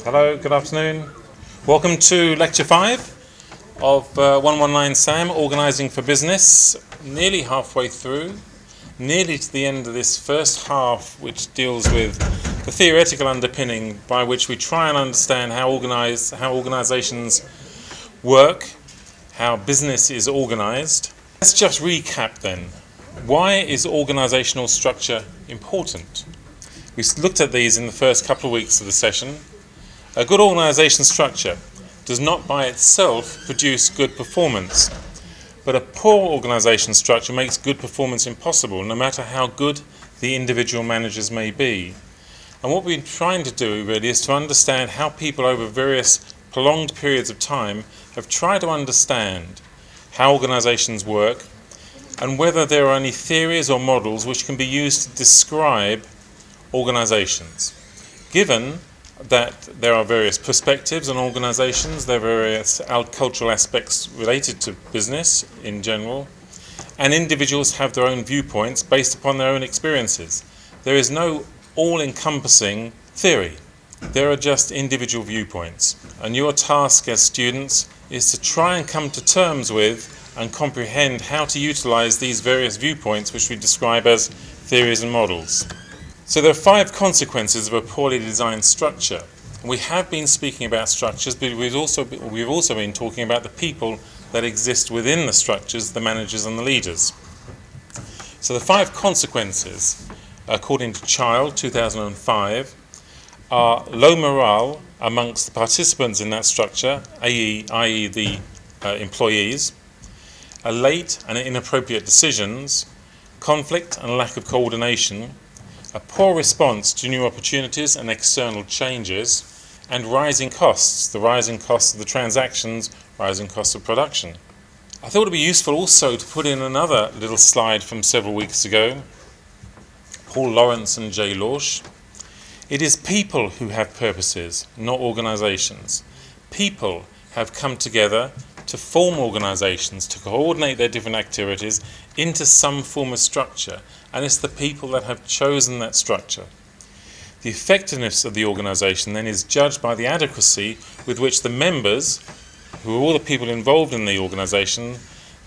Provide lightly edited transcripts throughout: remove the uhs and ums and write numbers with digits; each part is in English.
Hello, good afternoon. Welcome to Lecture 5 of 119 SAM, Organising for Business. Nearly halfway through, nearly to the end of this first half, which deals with the theoretical underpinning by which we try and understand how organisations work, how business is organised. Let's just recap then. Why is organisational structure important? We looked at these in the first couple of weeks of the session. A good organisation structure does not by itself produce good performance, but a poor organisation structure makes good performance impossible, no matter how good the individual managers may be. And what we're trying to do really is to understand how people over various prolonged periods of time have tried to understand how organisations work and whether there are any theories or models which can be used to describe organisations. Given that there are various perspectives on organisations, there are various cultural aspects related to business in general, and individuals have their own viewpoints based upon their own experiences. There is no all-encompassing theory. There are just individual viewpoints. And your task as students is to try and come to terms with and comprehend how to utilise these various viewpoints which we describe as theories and models. So there are 5 consequences of a poorly designed structure. We have been speaking about structures, but we've also been talking about the people that exist within the structures, the managers and the leaders. So the 5 consequences, according to Child, 2005, are low morale amongst the participants in that structure, i.e. the employees, late and inappropriate decisions, conflict and lack of coordination, a poor response to new opportunities and external changes, and rising costs, the rising costs of the transactions, rising costs of production. I thought it would be useful also to put in another little slide from several weeks ago, Paul Lawrence and Jay Lorsch. It is people who have purposes, not organisations. People have come together to form organisations, to coordinate their different activities into some form of structure, and it's the people that have chosen that structure. The effectiveness of the organisation then is judged by the adequacy with which the members, who are all the people involved in the organisation,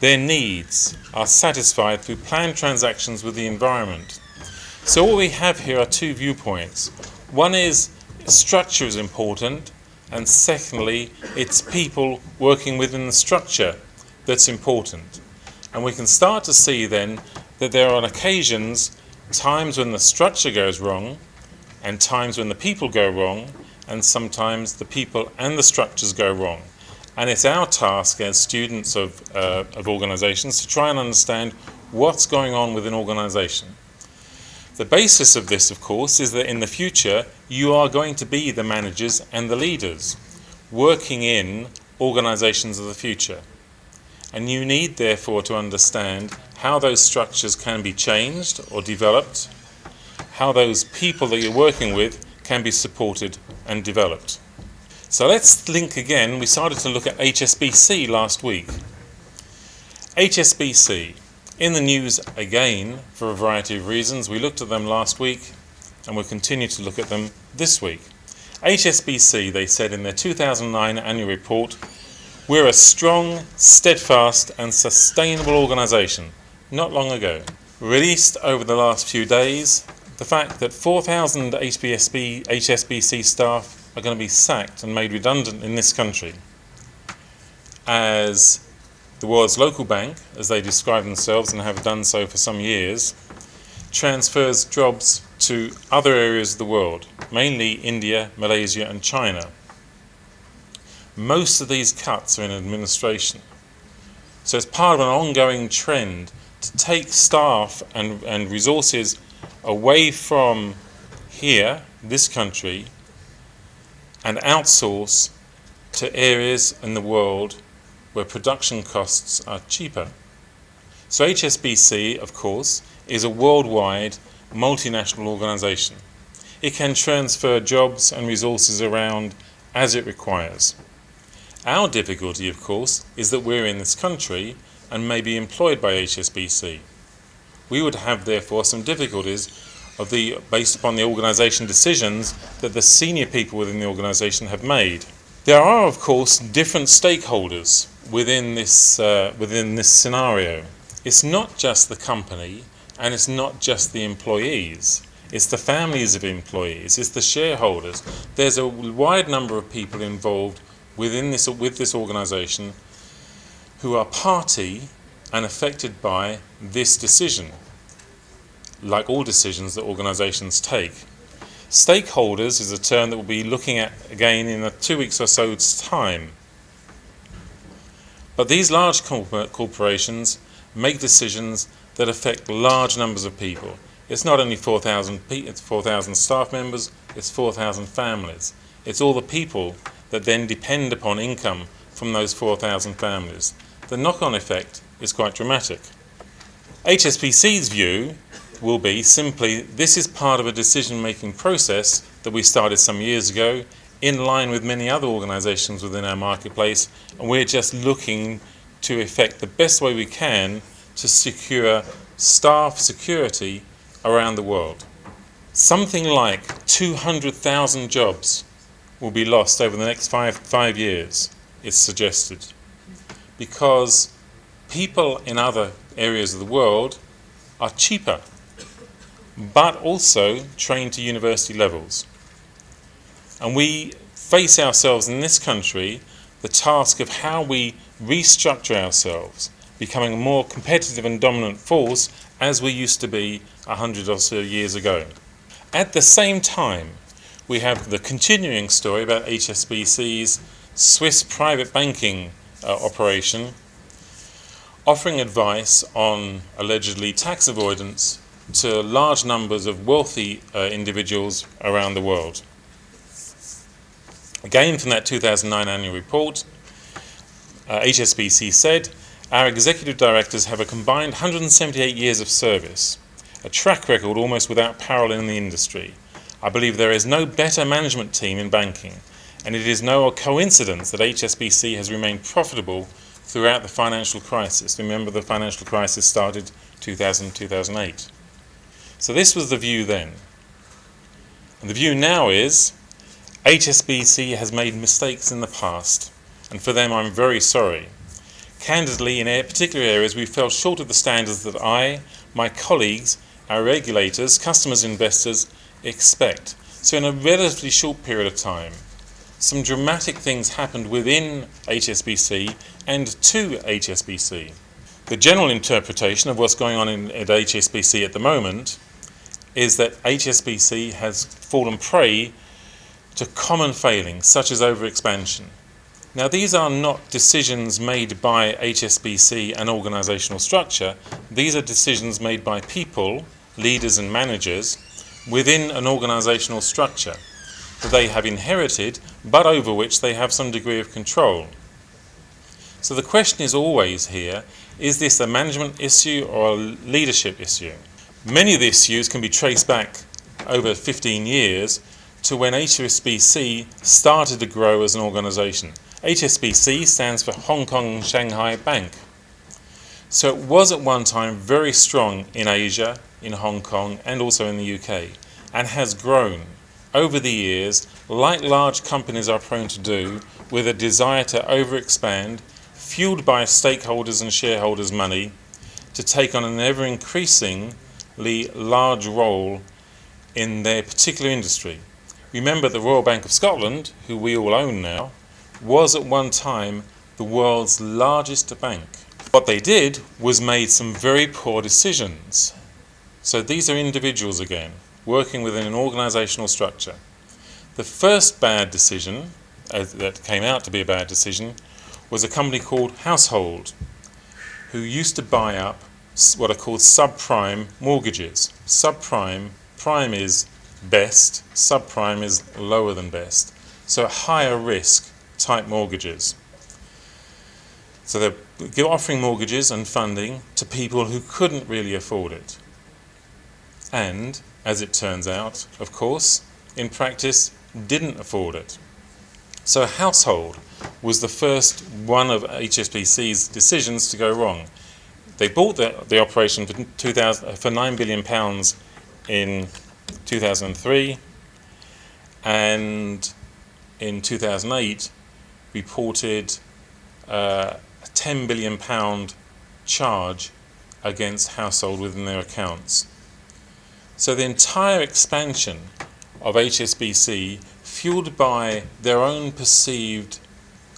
their needs are satisfied through planned transactions with the environment. So what we have here are 2 viewpoints. One is structure is important, and secondly, it's people working within the structure that's important. And we can start to see then that there are on occasions times when the structure goes wrong and times when the people go wrong, and sometimes the people and the structures go wrong. And it's our task as students of organisations to try and understand what's going on with an organisation. The basis of this, of course, is that in the future you are going to be the managers and the leaders working in organisations of the future. And you need, therefore, to understand how those structures can be changed or developed, how those people that you're working with can be supported and developed. So let's link again. We started to look at HSBC last week. HSBC, in the news again for a variety of reasons. We looked at them last week and we'll continue to look at them this week. HSBC, they said in their 2009 annual report, we're a strong, steadfast and sustainable organisation. Not long ago. Released over the last few days, the fact that 4,000 HSBC staff are going to be sacked and made redundant in this country as the world's local bank, as they describe themselves and have done so for some years, transfers jobs to other areas of the world, mainly India, Malaysia and China. Most of these cuts are in administration. So it's part of an ongoing trend to take staff and resources away from here, this country, and outsource to areas in the world where production costs are cheaper. So HSBC, of course, is a worldwide multinational organisation. It can transfer jobs and resources around as it requires. Our difficulty, of course, is that we're in this country and may be employed by HSBC. We would have, therefore, some difficulties based upon the organisation decisions that the senior people within the organisation have made. There are, of course, different stakeholders within this scenario. It's not just the company, and it's not just the employees. It's the families of employees. It's the shareholders. There's a wide number of people involved with this organisation who are party and affected by this decision, like all decisions that organisations take. Stakeholders is a term that we'll be looking at again in 2 weeks or so's time. But these large corporations make decisions that affect large numbers of people. It's not only 4,000 staff members, it's 4,000 families. It's all the people that then depend upon income from those 4,000 families. The knock-on effect is quite dramatic. HSBC's view will be simply, this is part of a decision-making process that we started some years ago, in line with many other organisations within our marketplace, and we're just looking to effect the best way we can to secure staff security around the world. Something like 200,000 jobs will be lost over the next five years, it's suggested, because people in other areas of the world are cheaper, but also trained to university levels. And we face ourselves in this country the task of how we restructure ourselves, becoming a more competitive and dominant force as we used to be 100 or so years ago. At the same time, we have the continuing story about HSBC's Swiss private banking operation, offering advice on allegedly tax avoidance to large numbers of wealthy individuals around the world. Again, from that 2009 annual report, HSBC said, "Our executive directors have a combined 178 years of service, a track record almost without parallel in the industry. I believe there is no better management team in banking, and it is no coincidence that HSBC has remained profitable throughout the financial crisis." Remember, the financial crisis started 2000-2008. So this was the view then. And the view now is HSBC has made mistakes in the past, and for them I'm very sorry. Candidly, in particular areas we fell short of the standards that I, my colleagues, our regulators, customers, investors expect. So in a relatively short period of time, some dramatic things happened within HSBC and to HSBC. The general interpretation of what's going on at HSBC at the moment is that HSBC has fallen prey to common failings such as overexpansion. Now, these are not decisions made by HSBC and organisational structure. These are decisions made by people, leaders and managers within an organisational structure that they have inherited, but over which they have some degree of control. So the question is always here, is this a management issue or a leadership issue? Many of the issues can be traced back over 15 years to when HSBC started to grow as an organisation. HSBC stands for Hong Kong and Shanghai Bank. So it was at one time very strong in Asia, in Hong Kong and also in the UK, and has grown over the years, like large companies are prone to do, with a desire to overexpand, fueled by stakeholders and shareholders' money, to take on an ever-increasingly large role in their particular industry. Remember, the Royal Bank of Scotland, who we all own now, was at one time the world's largest bank. What they did was made some very poor decisions. So these are individuals again, working within an organisational structure. The first bad decision, that came out to be a bad decision, was a company called Household, who used to buy up what are called subprime mortgages. Subprime, prime is best, subprime is lower than best. So higher risk type mortgages. So they're offering mortgages and funding to people who couldn't really afford it. And, as it turns out, of course, in practice, didn't afford it. So Household was the first one of HSBC's decisions to go wrong. They bought the operation for £9 billion in 2003, and in 2008 reported a £10 billion charge against households within their accounts. So the entire expansion of HSBC, fueled by their own perceived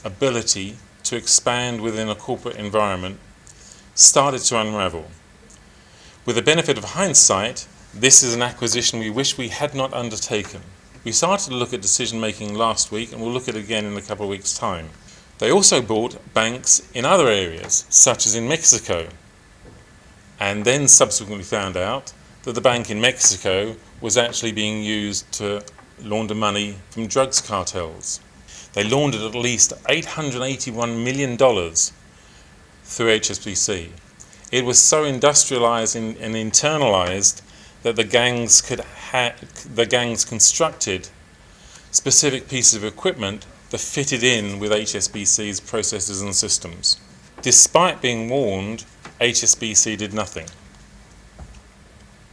ability to expand within a corporate environment, started to unravel. With the benefit of hindsight, this is an acquisition we wish we had not undertaken. We started to look at decision making last week, and we'll look at it again in a couple of weeks' time. They also bought banks in other areas, such as in Mexico, and then subsequently found out that the bank in Mexico was actually being used to launder money from drugs cartels. They laundered at least $881 million through HSBC. It was so industrialized and internalized that the gangs constructed specific pieces of equipment that fitted in with HSBC's processes and systems. Despite being warned, HSBC did nothing.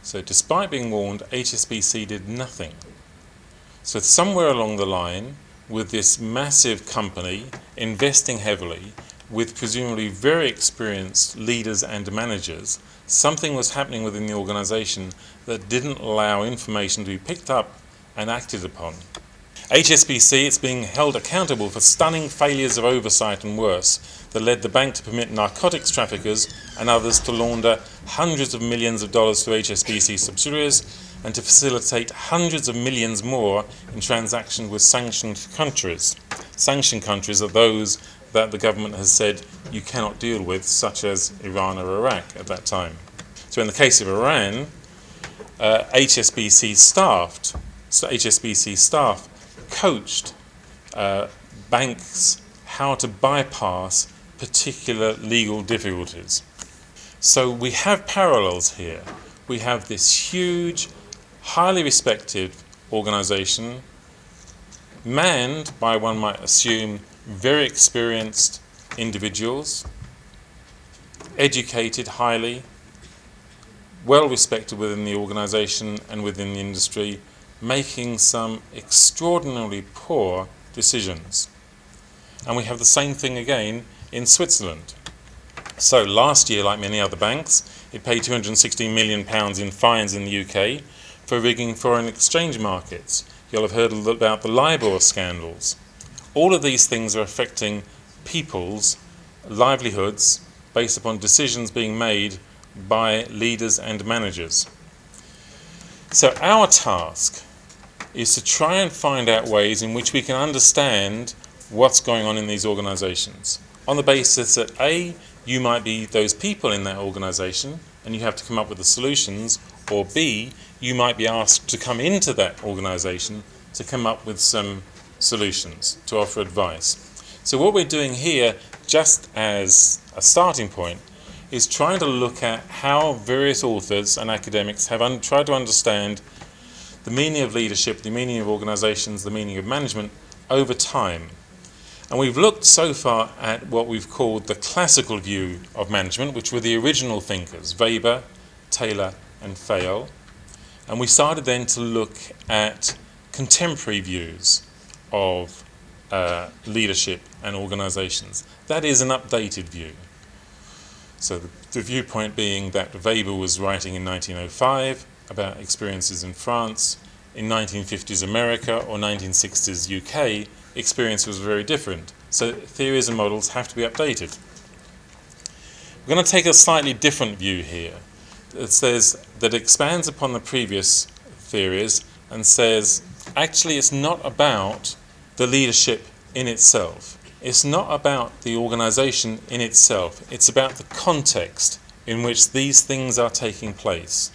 So despite being warned, HSBC did nothing. So somewhere along the line, with this massive company investing heavily, with presumably very experienced leaders and managers, something was happening within the organisation that didn't allow information to be picked up and acted upon. HSBC is being held accountable for stunning failures of oversight and worse that led the bank to permit narcotics traffickers and others to launder hundreds of millions of dollars through HSBC subsidiaries and to facilitate hundreds of millions more in transactions with sanctioned countries. Sanctioned countries are those that the government has said you cannot deal with, such as Iran or Iraq at that time. So in the case of Iran, HSBC staff coached banks how to bypass particular legal difficulties. So we have parallels here. We have this huge, highly respected organisation, manned by, one might assume, very experienced individuals, educated highly, well respected within the organisation and within the industry, making some extraordinarily poor decisions. And we have the same thing again in Switzerland. So last year, like many other banks, it paid £216 million in fines in the UK for rigging foreign exchange markets. You'll have heard about the LIBOR scandals. All of these things are affecting people's livelihoods based upon decisions being made by leaders and managers. So our task is to try and find out ways in which we can understand what's going on in these organisations, on the basis that A, you might be those people in that organisation and you have to come up with the solutions, or B, you might be asked to come into that organisation to come up with some solutions, to offer advice. So what we're doing here, just as a starting point, is trying to look at how various authors and academics have tried to understand the meaning of leadership, the meaning of organisations, the meaning of management over time. And we've looked so far at what we've called the classical view of management, which were the original thinkers, Weber, Taylor and Fayol. And we started then to look at contemporary views of leadership and organisations. That is an updated view. So the viewpoint being that Weber was writing in 1905 about experiences in France. In 1950s America or 1960s UK, experience was very different. So theories and models have to be updated. We're going to take a slightly different view here. It says that expands upon the previous theories and says, actually it's not about the leadership in itself. It's not about the organisation in itself. It's about the context in which these things are taking place.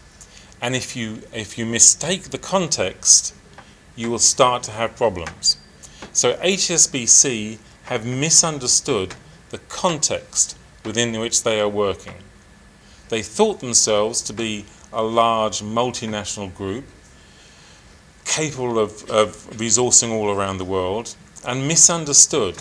And if you mistake the context, you will start to have problems. So HSBC have misunderstood the context within which they are working. They thought themselves to be a large multinational group capable of resourcing all around the world, and misunderstood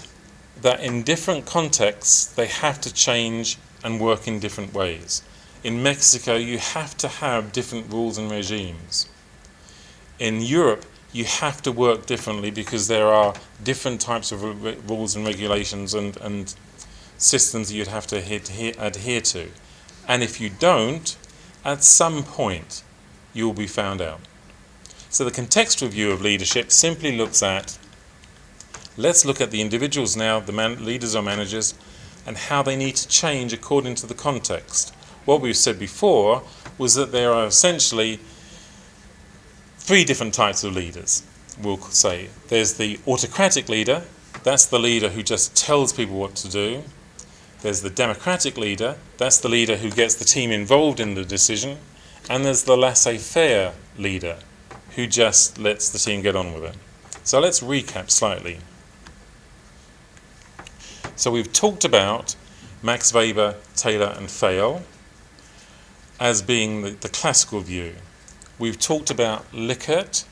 that in different contexts they have to change and work in different ways. In Mexico, you have to have different rules and regimes. In Europe, you have to work differently because there are different types of rules and regulations and systems that you'd have to adhere to. And if you don't, at some point, you'll be found out. So the contextual view of leadership simply looks at, let's look at the individuals now, the leaders or managers, and how they need to change according to the context. What we've said before was that there are essentially 3 different types of leaders, we'll say. There's the autocratic leader, that's the leader who just tells people what to do. There's the democratic leader, that's the leader who gets the team involved in the decision. And there's the laissez-faire leader, who just lets the team get on with it. So let's recap slightly. So we've talked about Max Weber, Taylor and Fayle as being the classical view. We've talked about Likert,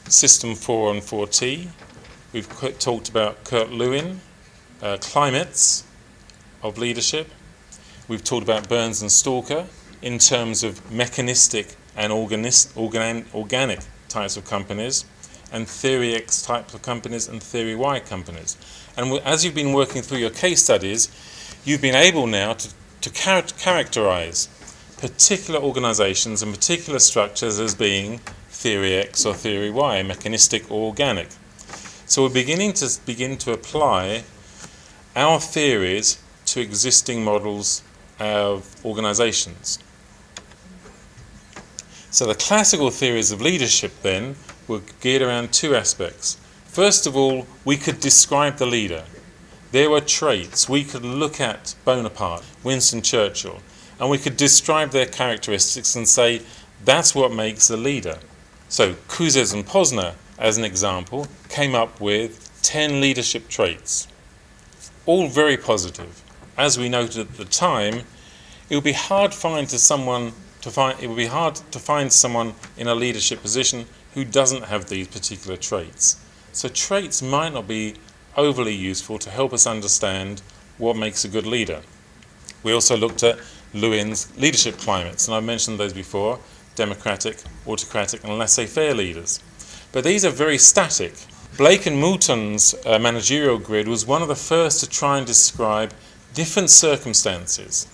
System 4 and 4T. We've talked about Kurt Lewin, climates of leadership. We've talked about Burns and Stalker in terms of mechanistic and organic types of companies, and Theory X types of companies and Theory Y companies. And as you've been working through your case studies, you've been able now to characterize particular organizations and particular structures as being Theory X or Theory Y, mechanistic or organic. So we're beginning to apply our theories to existing models of organizations. So the classical theories of leadership then were geared around 2 aspects. First of all, we could describe the leader. There were traits. We could look at Bonaparte, Winston Churchill, and we could describe their characteristics and say, that's what makes a leader. So Cousès and Posner, as an example, came up with 10 leadership traits, all very positive. As we noted at the time, it would be hard to find someone in a leadership position who doesn't have these particular traits. So traits might not be overly useful to help us understand what makes a good leader. We also looked at Lewin's leadership climates, and I mentioned those before: democratic, autocratic, and laissez-faire leaders. But these are very static. Blake and Moulton's managerial grid was one of the first to try and describe different circumstances.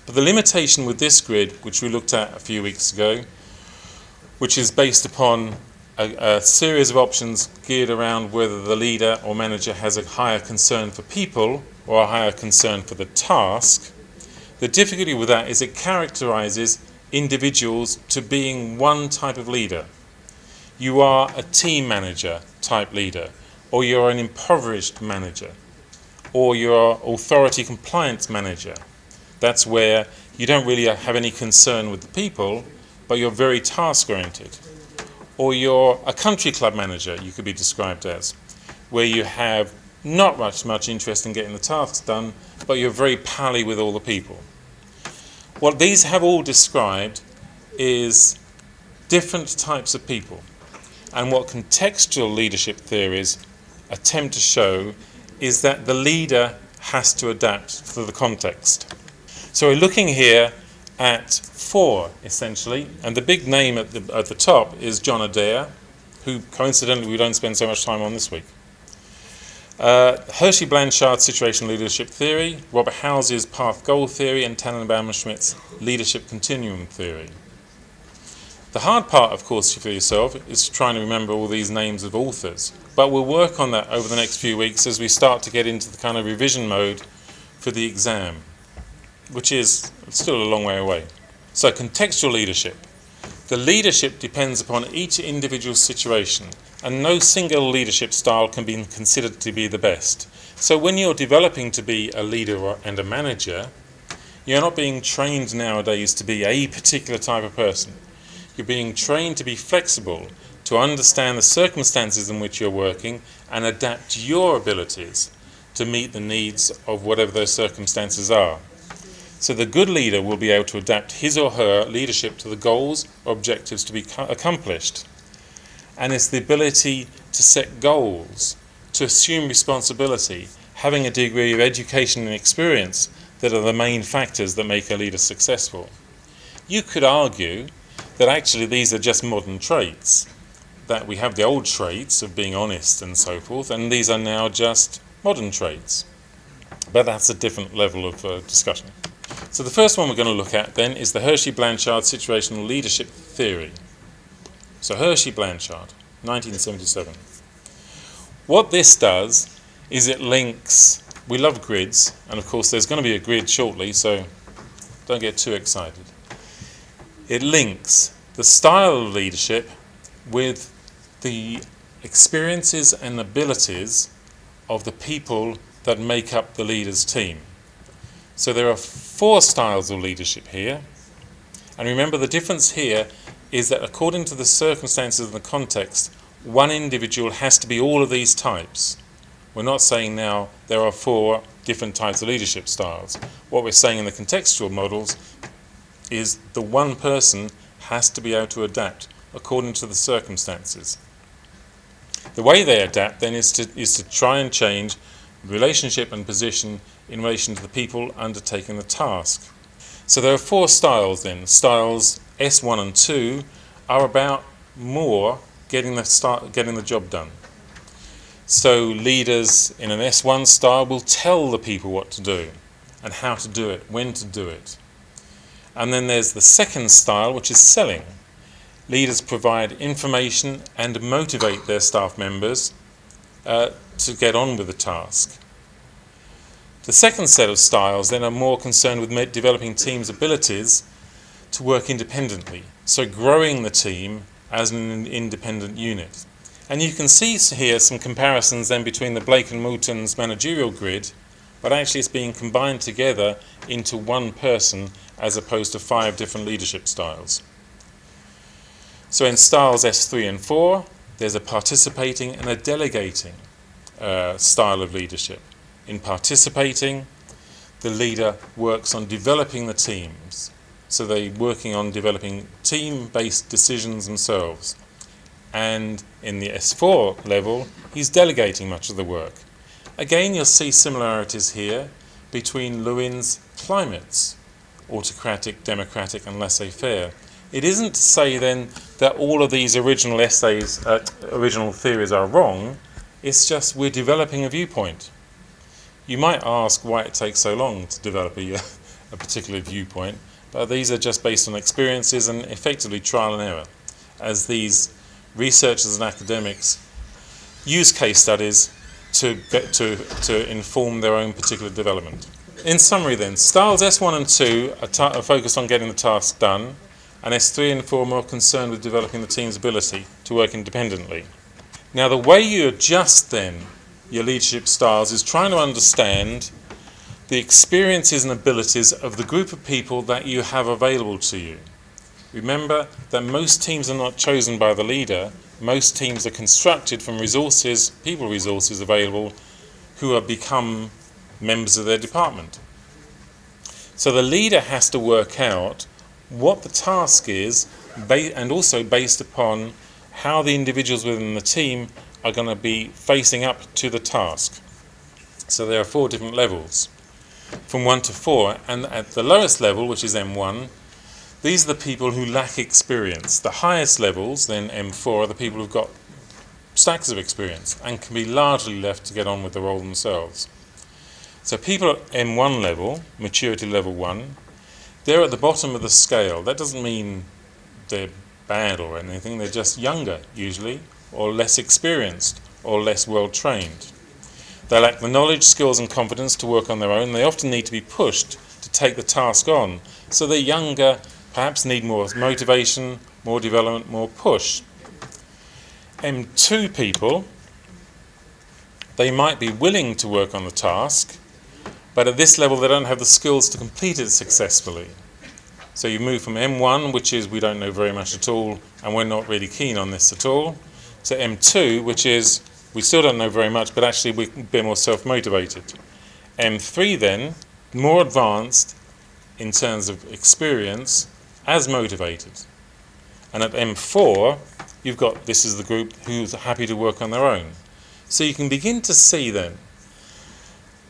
But the limitation with this grid, which we looked at a few weeks ago, which is based upon a series of options geared around whether the leader or manager has a higher concern for people or a higher concern for the task, the difficulty with that is it characterizes individuals to being one type of leader. You are a team manager type leader, or you're an impoverished manager, or you're authority compliance manager. That's where you don't really have any concern with the people, but you're very task-oriented. Or you're a country club manager, you could be described as, where you have not much interest in getting the tasks done, but you're very pally with all the people. What these have all described is different types of people. And what contextual leadership theories attempt to show is that the leader has to adapt to the context. So we're looking here at 4, essentially, and the big name at the top is John Adair, who coincidentally we don't spend so much time on this week. Hershey Blanchard's situational leadership theory, Robert House's path goal theory, and Tannenbaum Schmidt's leadership continuum theory. The hard part, of course, for yourself is trying to remember all these names of authors, but we'll work on that over the next few weeks as we start to get into the kind of revision mode for the exam, which is still a long way away. So contextual leadership. The leadership depends upon each individual situation, and no single leadership style can be considered to be the best. So when you're developing to be a leader and a manager, you're not being trained nowadays to be a particular type of person. You're being trained to be flexible, to understand the circumstances in which you're working and adapt your abilities to meet the needs of whatever those circumstances are. So the good leader will be able to adapt his or her leadership to the goals or objectives to be accomplished. And it's the ability to set goals, to assume responsibility, having a degree of education and experience that are the main factors that make a leader successful. You could argue that actually these are just modern traits. that we have the old traits of being honest and so forth, and these are now just modern traits. But that's a different level of discussion. So the first one we're going to look at then is the Hershey-Blanchard situational leadership theory. So Hershey-Blanchard, 1977. What this does is it links, we love grids, and of course there's going to be a grid shortly, so don't get too excited. It links the style of leadership with the experiences and abilities of the people that make up the leader's team. So there are 4 styles of leadership here, and remember the difference here is that according to the circumstances and the context, one individual has to be all of these types. We're not saying now there are 4 different types of leadership styles. What we're saying in the contextual models is the one person has to be able to adapt according to the circumstances. The way they adapt then is to try and change relationship and position in relation to the people undertaking the task. So there are 4 styles then. Styles S1 and 2 are about more getting the job done. So leaders in an S1 style will tell the people what to do and how to do it, when to do it. And then there's the second style, which is selling. Leaders provide information and motivate their staff members to get on with the task. The second set of styles then are more concerned with developing teams' abilities to work independently, so growing the team as an independent unit. And you can see here some comparisons then between the Blake and Moulton's managerial grid, but actually it's being combined together into one person as opposed to 5 different leadership styles. So in styles S3 and 4, there's a participating and a delegating style of leadership. In participating, the leader works on developing the teams. So they're working on developing team-based decisions themselves. And in the S4 level, he's delegating much of the work. Again, you'll see similarities here between Lewin's climates, autocratic, democratic, and laissez-faire. It isn't to say then that all of these original theories are wrong. It's just we're developing a viewpoint. You might ask why it takes so long to develop a particular viewpoint, but these are just based on experiences and effectively trial and error, as these researchers and academics use case studies to inform their own particular development. In summary then, styles S1 and 2 are focused on getting the task done, and S3 and 4 are more concerned with developing the team's ability to work independently. Now the way you adjust then your leadership styles is trying to understand the experiences and abilities of the group of people that you have available to you. Remember that most teams are not chosen by the leader. Most teams are constructed from people resources available who have become members of their department. So the leader has to work out what the task is, and also based upon how the individuals within the team are going to be facing up to the task. So there are 4 different levels, from 1 to 4, and at the lowest level, which is M1, these are the people who lack experience. The highest levels, then M4, are the people who've got stacks of experience and can be largely left to get on with the role themselves. So people at M1 level, maturity level 1, they're at the bottom of the scale. That doesn't mean they're bad or anything, they're just younger usually, or less experienced, or less well trained. They lack the knowledge, skills and confidence to work on their own. They often need to be pushed to take the task on. So they're younger, perhaps need more motivation, more development, more push. M2 people, they might be willing to work on the task, but at this level they don't have the skills to complete it successfully. So you move from M1, which is we don't know very much at all and we're not really keen on this at all, to M2, which is we still don't know very much, but actually we're a bit more self-motivated. M3 then, more advanced in terms of experience, as motivated. And at M4, you've got, this is the group who's happy to work on their own. So you can begin to see then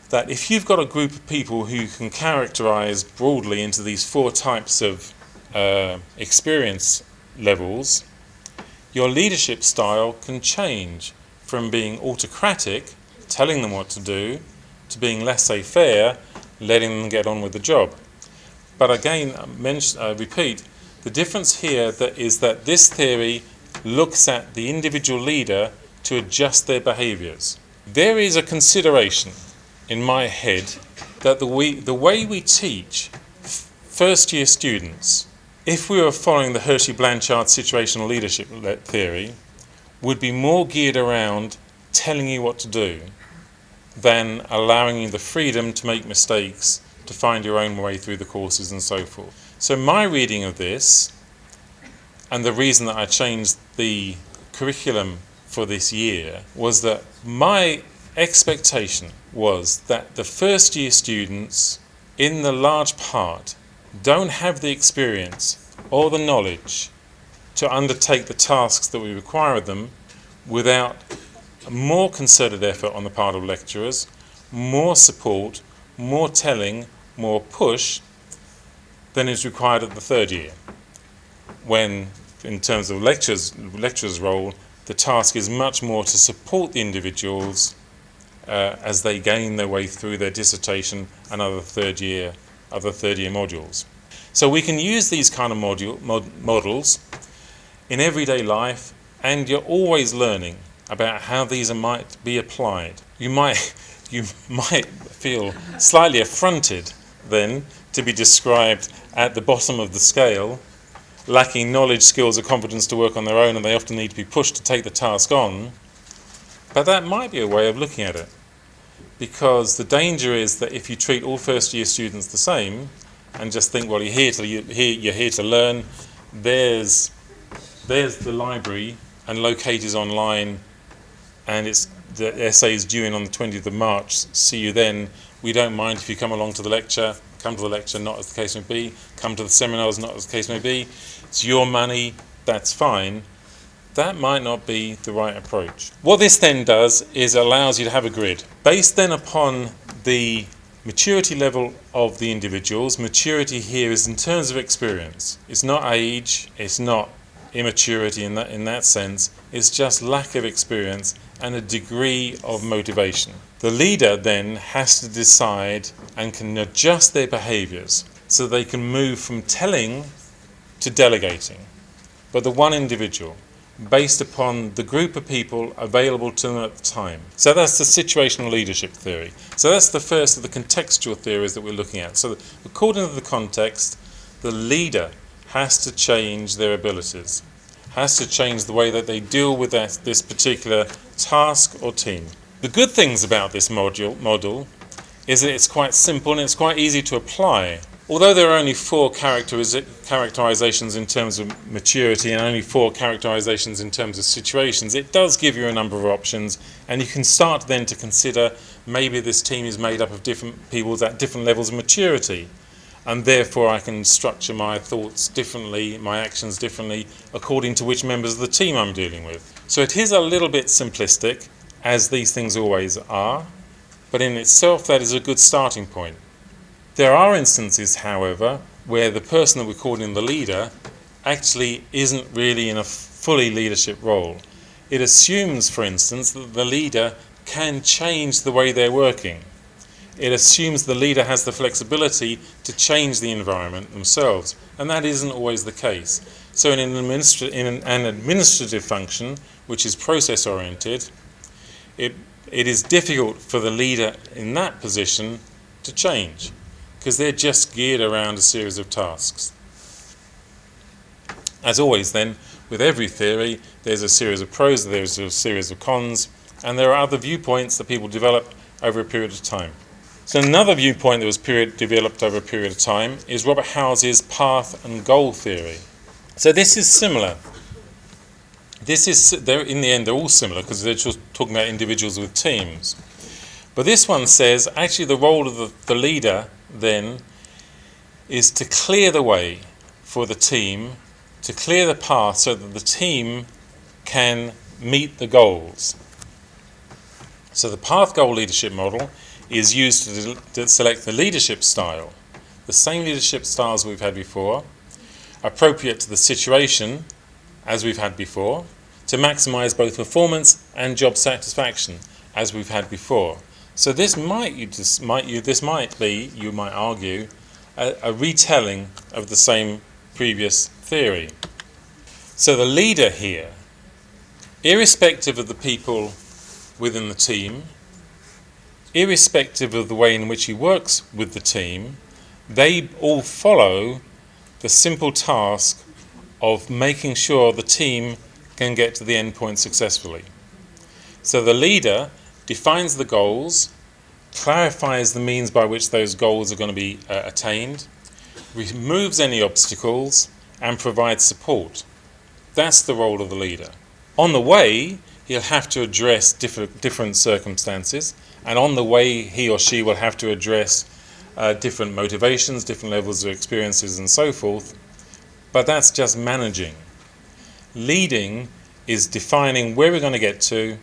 that if you've got a group of people who you can characterize broadly into these 4 types of experience levels, your leadership style can change from being autocratic, telling them what to do, to being laissez-faire, letting them get on with the job. But again, repeat, the difference here is that this theory looks at the individual leader to adjust their behaviours. There is a consideration in my head that the way we teach first-year students, if we were following the Hershey-Blanchard situational leadership theory, would be more geared around telling you what to do than allowing you the freedom to make mistakes, to find your own way through the courses and so forth. So my reading of this, and the reason that I changed the curriculum for this year, was that my expectation was that the first year students, in the large part, don't have the experience or the knowledge to undertake the tasks that we require of them without more concerted effort on the part of lecturers, more support, more telling, more push than is required at the third year, when in terms of lecturers' role, the task is much more to support the individuals as they gain their way through their dissertation and other third year modules. So we can use these kind of models in everyday life, and you're always learning about how these might be applied. You might feel slightly affronted then to be described at the bottom of the scale, lacking knowledge, skills or confidence to work on their own, and they often need to be pushed to take the task on. But that might be a way of looking at it, because the danger is that if you treat all first year students the same and just think, well, you're here to learn, there's the library and locate is online, and the essay is due in on the 20th of March, see you then, we don't mind if you come along to the lecture, come to the lecture, not as the case may be, come to the seminars, not as the case may be, it's your money, that's fine. That might not be the right approach. What this then does is allows you to have a grid based then upon the maturity level of the individuals. Maturity here is in terms of experience. It's not age, it's not immaturity in that sense, it's just lack of experience and a degree of motivation. The leader then has to decide and can adjust their behaviours so they can move from telling to delegating, but the one individual, based upon the group of people available to them at the time. So that's the situational leadership theory. So that's the first of the contextual theories that we're looking at. So according to the context, the leader has to change their abilities, has to change the way that they deal with this particular task or team. The good things about this model is that it's quite simple and it's quite easy to apply. Although there are only 4 characterizations in terms of maturity and only 4 characterizations in terms of situations, it does give you a number of options, and you can start then to consider maybe this team is made up of different people at different levels of maturity, and therefore I can structure my thoughts differently, my actions differently, according to which members of the team I'm dealing with. So it is a little bit simplistic, as these things always are, but in itself that is a good starting point. There are instances, however, where the person that we're calling the leader actually isn't really in a fully leadership role. It assumes, for instance, that the leader can change the way they're working. It assumes the leader has the flexibility to change the environment themselves, and that isn't always the case. So in an administrative function, which is process-oriented, it is difficult for the leader in that position to change, because they're just geared around a series of tasks. As always then, with every theory, there's a series of pros, there's a series of cons, and there are other viewpoints that people develop over a period of time. So another viewpoint that was developed over a period of time is Robert House's path and goal theory. So this is similar. In the end, they're all similar because they're just talking about individuals with teams. But this one says, actually the role of the leader then is to clear the way for the team, to clear the path so that the team can meet the goals. So the path goal leadership model is used to select the leadership style, the same leadership styles we've had before, appropriate to the situation as we've had before, to maximize both performance and job satisfaction, as we've had before. So this might be, you might argue, a retelling of the same previous theory. So the leader here, irrespective of the people within the team, irrespective of the way in which he works with the team, they all follow the simple task of making sure the team can get to the end point successfully. So the leader defines the goals, clarifies the means by which those goals are going to be attained, removes any obstacles, and provides support. That's the role of the leader. On the way, he'll have to address different circumstances, and on the way he or she will have to address different motivations, different levels of experiences and so forth, but that's just managing. Leading is defining where we're going to get to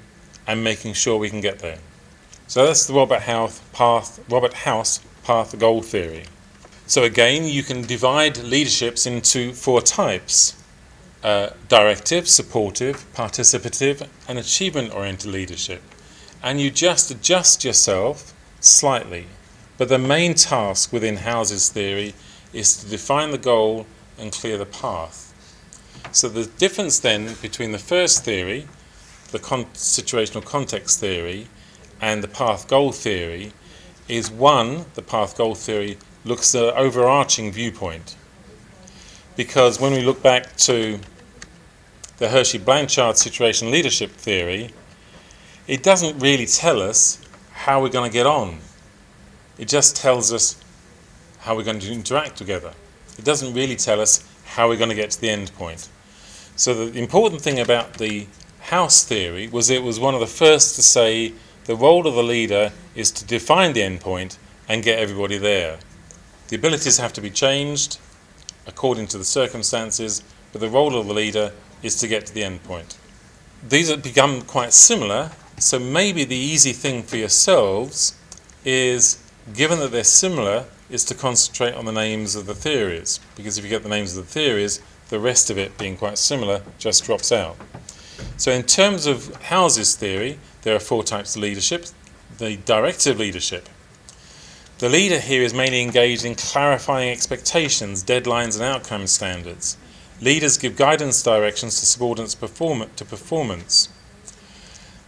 and making sure we can get there. So that's the Robert House path goal theory. So again, you can divide leaderships into 4 types: directive, supportive, participative, and achievement-oriented leadership. And you just adjust yourself slightly. But the main task within House's theory is to define the goal and clear the path. So the difference then between the first theory, the situational context theory, and the path goal theory is, one, the path goal theory looks at an overarching viewpoint. Because when we look back to the Hershey-Blanchard situation leadership theory, it doesn't really tell us how we're going to get on. It just tells us how we're going to interact together. It doesn't really tell us how we're going to get to the end point. So the important thing about the House theory was it was one of the first to say the role of the leader is to define the end point and get everybody there. The abilities have to be changed according to the circumstances, but the role of the leader is to get to the end point. These have become quite similar, so maybe the easy thing for yourselves is, given that they're similar, is to concentrate on the names of the theories, because if you get the names of the theories, the rest of it being quite similar just drops out. So in terms of House's theory, there are 4 types of leadership. The directive leadership. The leader here is mainly engaged in clarifying expectations, deadlines, and outcome standards. Leaders give guidance directions to subordinates to performance.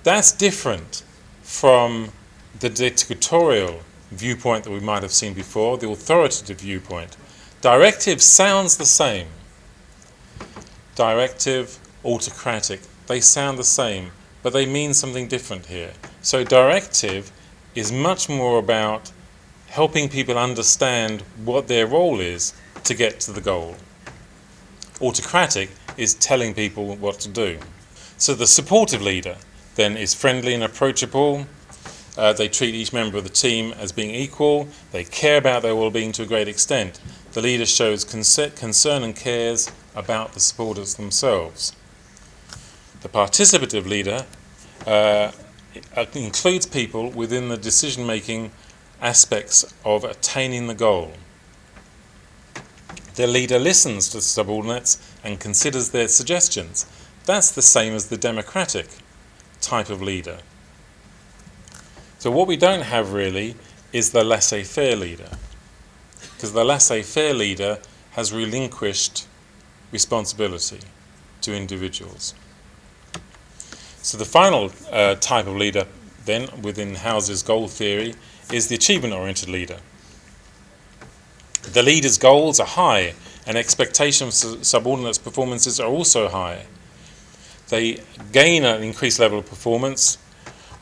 That's different from the dictatorial viewpoint that we might have seen before, the authoritative viewpoint. Directive sounds the same. Directive, autocratic, they sound the same, but they mean something different here. So directive is much more about helping people understand what their role is to get to the goal. Autocratic is telling people what to do. So the supportive leader then is friendly and approachable. They treat each member of the team as being equal. They care about their well-being to a great extent. The leader shows concern and cares about the supporters themselves. The participative leader includes people within the decision-making aspects of attaining the goal. The leader listens to subordinates and considers their suggestions. That's the same as the democratic type of leader. So what we don't have really is the laissez-faire leader, because the laissez-faire leader has relinquished responsibility to individuals. So the final type of leader then within House's goal theory is the achievement-oriented leader. The leader's goals are high and expectations of subordinates' performances are also high. They gain an increased level of performance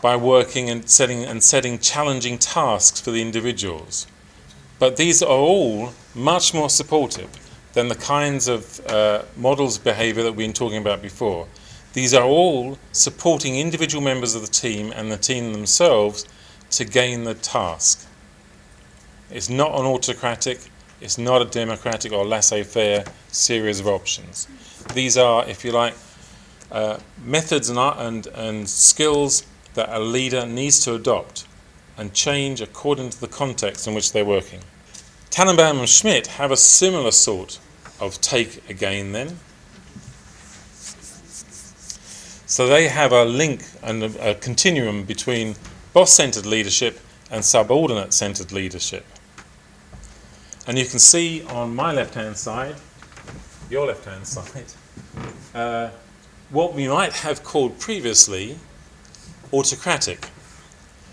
by working and setting challenging tasks for the individuals. But these are all much more supportive than the kinds of models of behaviour that we've been talking about before. These are all supporting individual members of the team and the team themselves to gain the task. It's not an autocratic, it's not a democratic or laissez-faire series of options. These are, if you like, methods and skills that a leader needs to adopt and change according to the context in which they're working. Tannenbaum and Schmidt have a similar sort of take again then. So they have a link and a continuum between boss-centered leadership and subordinate-centered leadership. And you can see on my left-hand side, your left-hand side, what we might have called previously autocratic.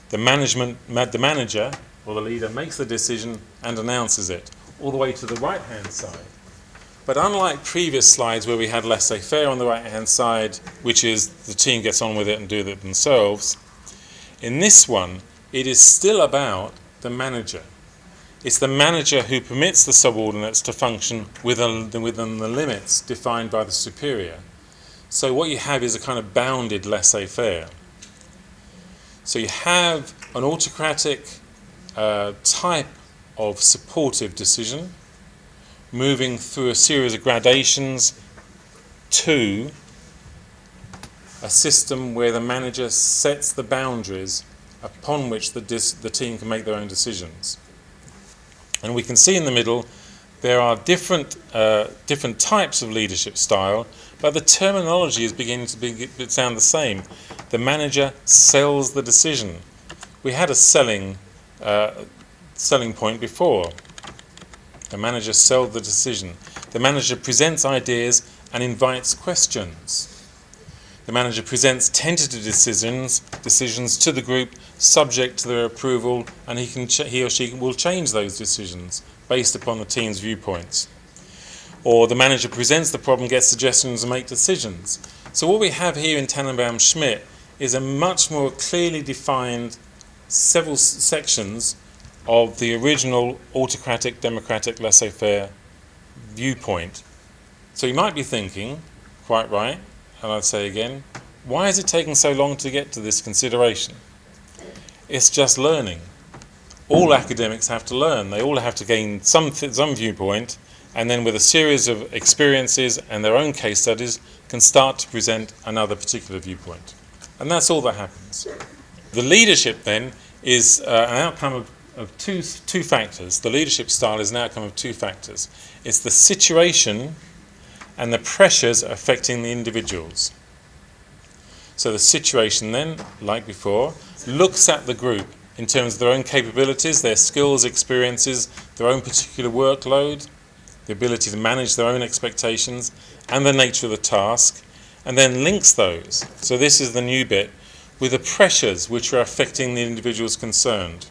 The manager or the leader makes the decision and announces it, all the way to the right-hand side. But unlike previous slides where we had laissez-faire on the right-hand side, which is the team gets on with it and do it themselves, in this one, it is still about the manager. It's the manager who permits the subordinates to function within the limits defined by the superior. So what you have is a kind of bounded laissez-faire. So you have an autocratic type of supportive decision moving through a series of gradations to a system where the manager sets the boundaries upon which the team can make their own decisions. And we can see in the middle there are different types of leadership style, but the terminology is beginning to sound the same. The manager sells the decision. We had a selling point before. The manager sells the decision. The manager presents ideas and invites questions. The manager presents tentative decisions to the group, subject to their approval, and he or she will change those decisions based upon the team's viewpoints. Or the manager presents the problem, gets suggestions, and makes decisions. So what we have here in Tannenbaum-Schmidt is a much more clearly defined several sections of the original autocratic, democratic, laissez-faire viewpoint. So you might be thinking, quite right, and I'd say again, why is it taking so long to get to this consideration? It's just learning. All academics have to learn. They all have to gain some viewpoint, and then with a series of experiences and their own case studies can start to present another particular viewpoint. And that's all that happens. The leadership then is an outcome of two factors. The leadership style is an outcome of two factors. It's the situation and the pressures affecting the individuals. So the situation then, like before, looks at the group in terms of their own capabilities, their skills, experiences, their own particular workload, the ability to manage their own expectations, and the nature of the task, and then links those. So this is the new bit, with the pressures which are affecting the individuals concerned.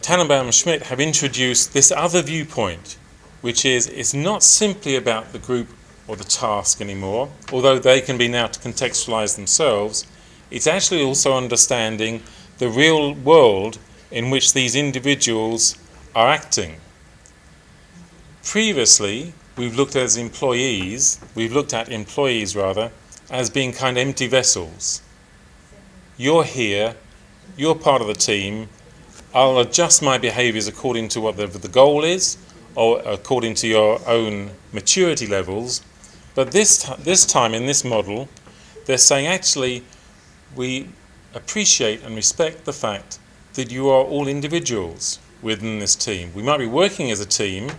Tannenbaum and Schmidt have introduced this other viewpoint, which is it's not simply about the group or the task anymore, although they can be now to contextualize themselves. It's actually also understanding the real world in which these individuals are acting. Previously, we've looked at employees as being kind of empty vessels. You're here, you're part of the team, I'll adjust my behaviours according to what the goal is, or according to your own maturity levels. But this time in this model, they're saying actually we appreciate and respect the fact that you are all individuals within this team. We might be working as a team,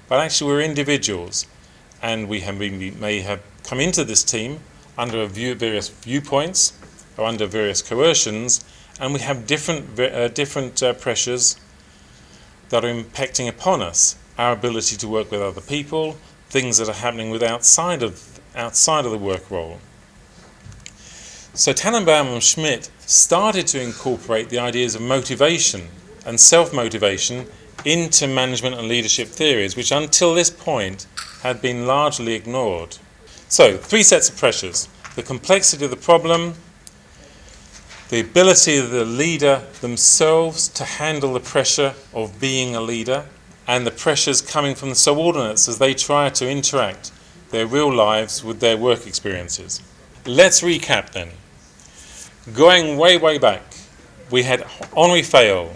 but actually we're individuals, and we may have come into this team under various viewpoints or under various coercions, and we have different pressures that are impacting upon us, our ability to work with other people, things that are happening outside of the work role. So Tannenbaum and Schmidt started to incorporate the ideas of motivation and self-motivation into management and leadership theories, which until this point had been largely ignored. So, three sets of pressures: the complexity of the problem, the ability of the leader themselves to handle the pressure of being a leader, and the pressures coming from the subordinates as they try to interact their real lives with their work experiences. Let's recap then. Going way back, we had Henri Fayol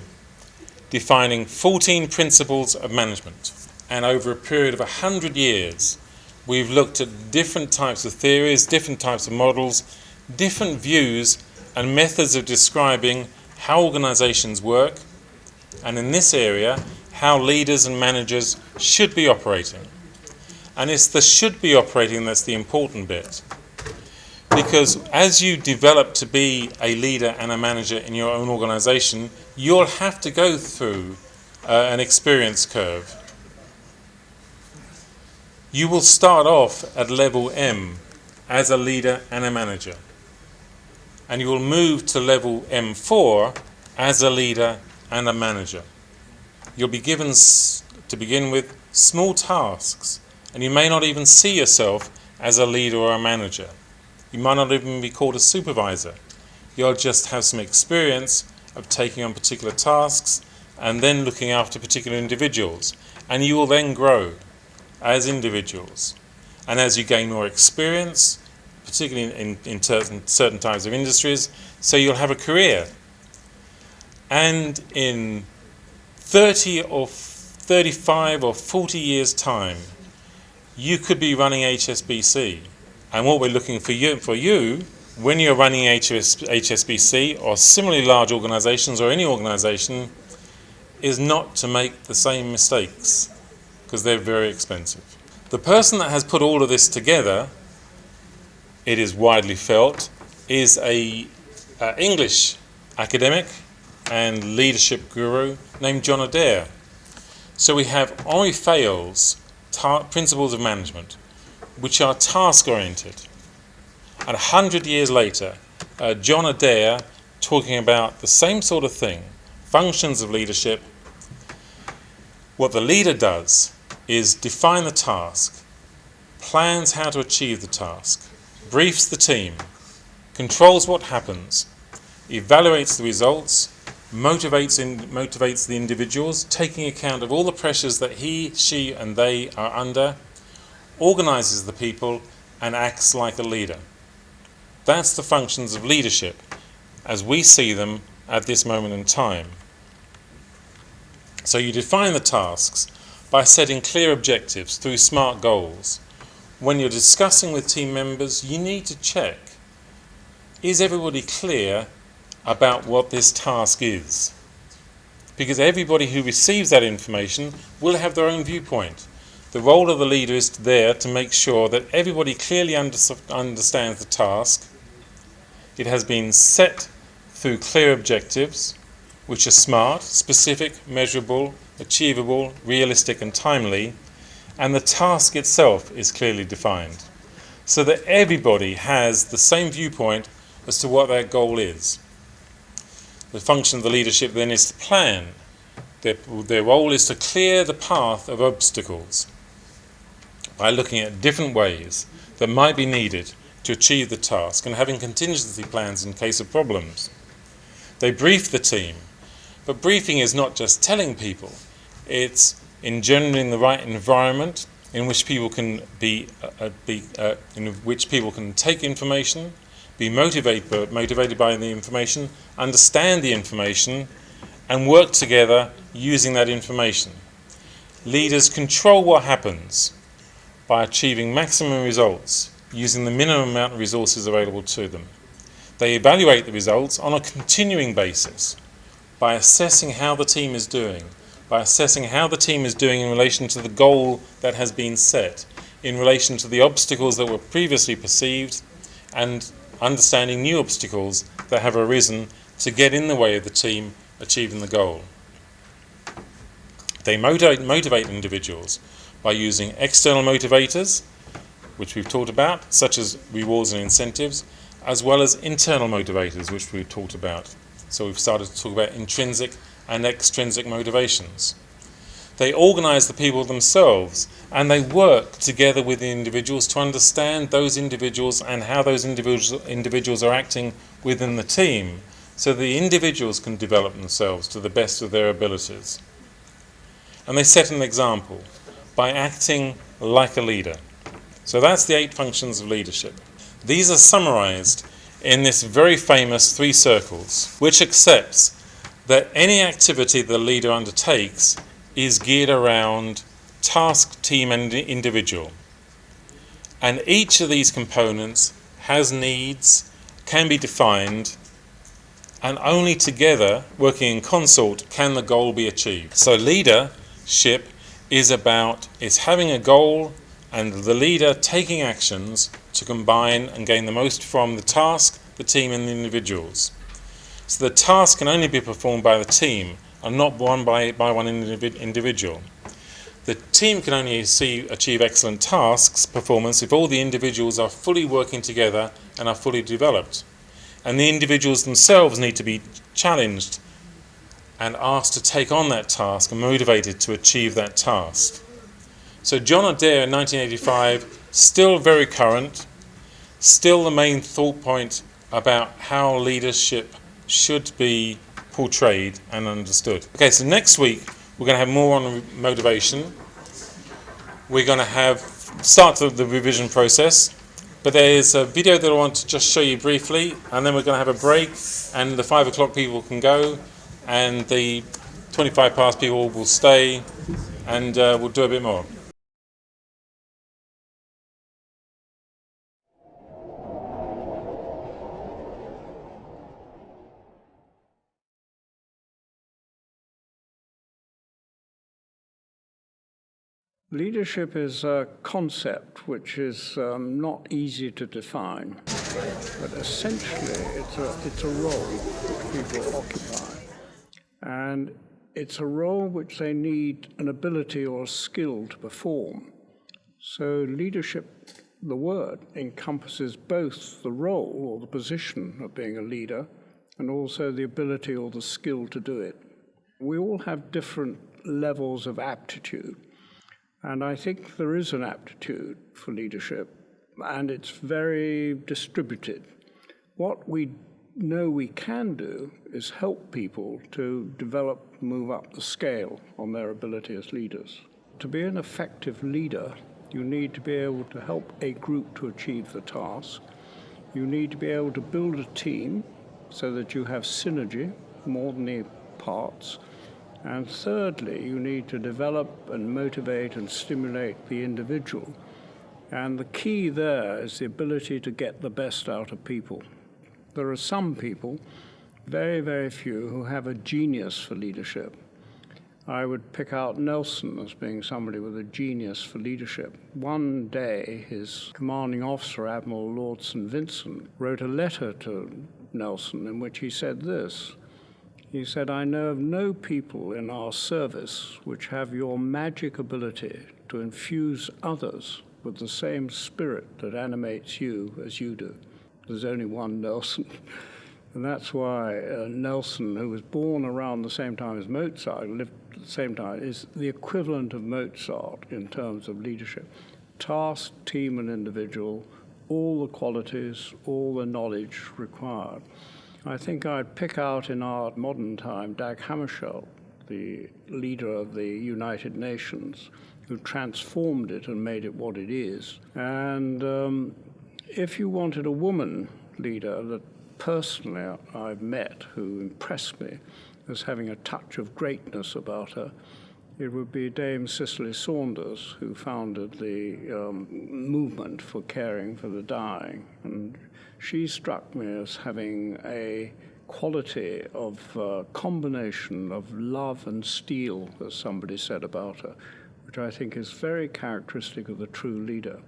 defining 14 principles of management, and over a period of 100 years we've looked at different types of theories, different types of models, different views and methods of describing how organizations work, and in this area how leaders and managers should be operating. And it's the should be operating that's the important bit. Because as you develop to be a leader and a manager in your own organisation, you'll have to go through an experience curve. You will start off at level M as a leader and a manager. And you will move to level M4 as a leader and a manager. You'll be given, to begin with, small tasks, and you may not even see yourself as a leader or a manager. You might not even be called a supervisor. You'll just have some experience of taking on particular tasks and then looking after particular individuals. And you will then grow as individuals. And as you gain more experience, particularly in certain types of industries, so you'll have a career. And in 30 or 35 or 40 years' time, you could be running HSBC. And what we're looking for you when you're running HSBC or similarly large organisations or any organisation, is not to make the same mistakes, because they're very expensive. The person that has put all of this together, it is widely felt, is a English academic and leadership guru named John Adair. So we have Henri Fayol's Principles of Management, which are task-oriented. And 100 years later, John Adair talking about the same sort of thing, functions of leadership. What the leader does is define the task, plans how to achieve the task, briefs the team, controls what happens, evaluates the results, motivates the individuals, taking account of all the pressures that he, she and they are under, organises the people and acts like a leader. That's the functions of leadership as we see them at this moment in time. So you define the tasks by setting clear objectives through SMART goals. When you're discussing with team members, you need to check, is everybody clear about what this task is? Because everybody who receives that information will have their own viewpoint. The role of the leader is there to make sure that everybody clearly understands the task. It has been set through clear objectives, which are SMART, specific, measurable, achievable, realistic and timely, and the task itself is clearly defined, so that everybody has the same viewpoint as to what their goal is. The function of the leadership then is to plan. Their role is to clear the path of obstacles by looking at different ways that might be needed to achieve the task and having contingency plans in case of problems. They brief the team, but briefing is not just telling people, it's engendering the right environment in which people can in which people can take information, be motivated by the information, understand the information, and work together using that information. Leaders control what happens by achieving maximum results using the minimum amount of resources available to them. They evaluate the results on a continuing basis by assessing how the team is doing, in relation to the goal that has been set, in relation to the obstacles that were previously perceived, and understanding new obstacles that have arisen to get in the way of the team achieving the goal. They motivate individuals by using external motivators, which we've talked about, such as rewards and incentives, as well as internal motivators, which we've talked about. So we've started to talk about intrinsic and extrinsic motivations. They organise the people themselves, and they work together with the individuals to understand those individuals and how those individuals are acting within the team, so the individuals can develop themselves to the best of their abilities. And they set an example by acting like a leader. So that's the 8 functions of leadership. These are summarised in this very famous 3 circles, which accepts that any activity the leader undertakes is geared around task, team and individual. And each of these components has needs, can be defined, and only together, working in consort, can the goal be achieved. So leadership is having a goal and the leader taking actions to combine and gain the most from the task, the team and the individuals. So the task can only be performed by the team and not by one individual. The team can only achieve excellent tasks performance if all the individuals are fully working together and are fully developed. And the individuals themselves need to be challenged and asked to take on that task and motivated to achieve that task. So John Adair in 1985, still very current, still the main thought point about how leadership should be portrayed and understood. Okay, so next week we're going to have more on motivation. We're going to start the revision process, but there's a video that I want to just show you briefly, and then we're going to have a break, and the 5 o'clock people can go, and the 25 past people will stay, and we'll do a bit more. Leadership is a concept which is not easy to define, but essentially it's a role which people occupy. And it's a role which they need an ability or a skill to perform. So leadership, the word, encompasses both the role or the position of being a leader and also the ability or the skill to do it. We all have different levels of aptitude. And I think there is an aptitude for leadership, and it's very distributed. What we know we can do is help people to develop, move up the scale on their ability as leaders. To be an effective leader, you need to be able to help a group to achieve the task. You need to be able to build a team so that you have synergy more than the parts. And thirdly, you need to develop and motivate and stimulate the individual. And the key there is the ability to get the best out of people. There are some people, very, very few, who have a genius for leadership. I would pick out Nelson as being somebody with a genius for leadership. One day, his commanding officer, Admiral Lord St. Vincent, wrote a letter to Nelson in which he said this. He said, "I know of no people in our service which have your magic ability to infuse others with the same spirit that animates you as you do." There's only one Nelson. And that's why Nelson, who was born around the same time as Mozart, lived at the same time, is the equivalent of Mozart in terms of leadership. Task, team, and individual, all the qualities, all the knowledge required. I think I'd pick out in our modern time Dag Hammarskjöld, the leader of the United Nations, who transformed it and made it what it is. And if you wanted a woman leader that personally I've met who impressed me as having a touch of greatness about her, it would be Dame Cicely Saunders, who founded the movement for caring for the dying. And she struck me as having a quality of combination of love and steel, as somebody said about her, which I think is very characteristic of the true leader.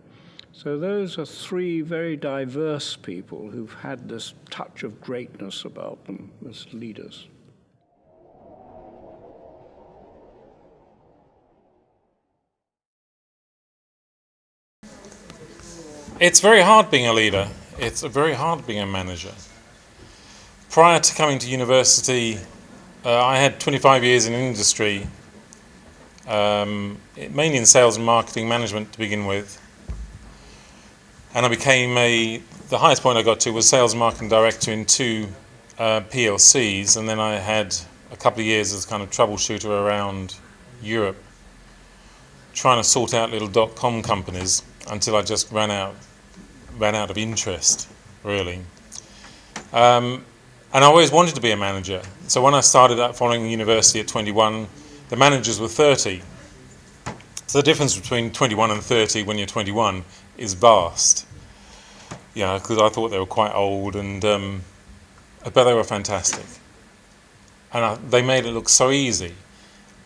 So those are three very diverse people who've had this touch of greatness about them as leaders. It's very hard being a leader. It's very hard being a manager. Prior to coming to university, I had 25 years in industry, mainly in sales and marketing management to begin with. And I became the highest point I got to was sales and marketing director in 2 PLCs, and then I had a couple of years as kind of troubleshooter around Europe, trying to sort out little .com companies until I just ran out of interest, really. And I always wanted to be a manager. So when I started out following university at 21, the managers were 30. So the difference between 21 and 30 when you're 21 is vast. Because I thought they were quite old, but they were fantastic. And they made it look so easy.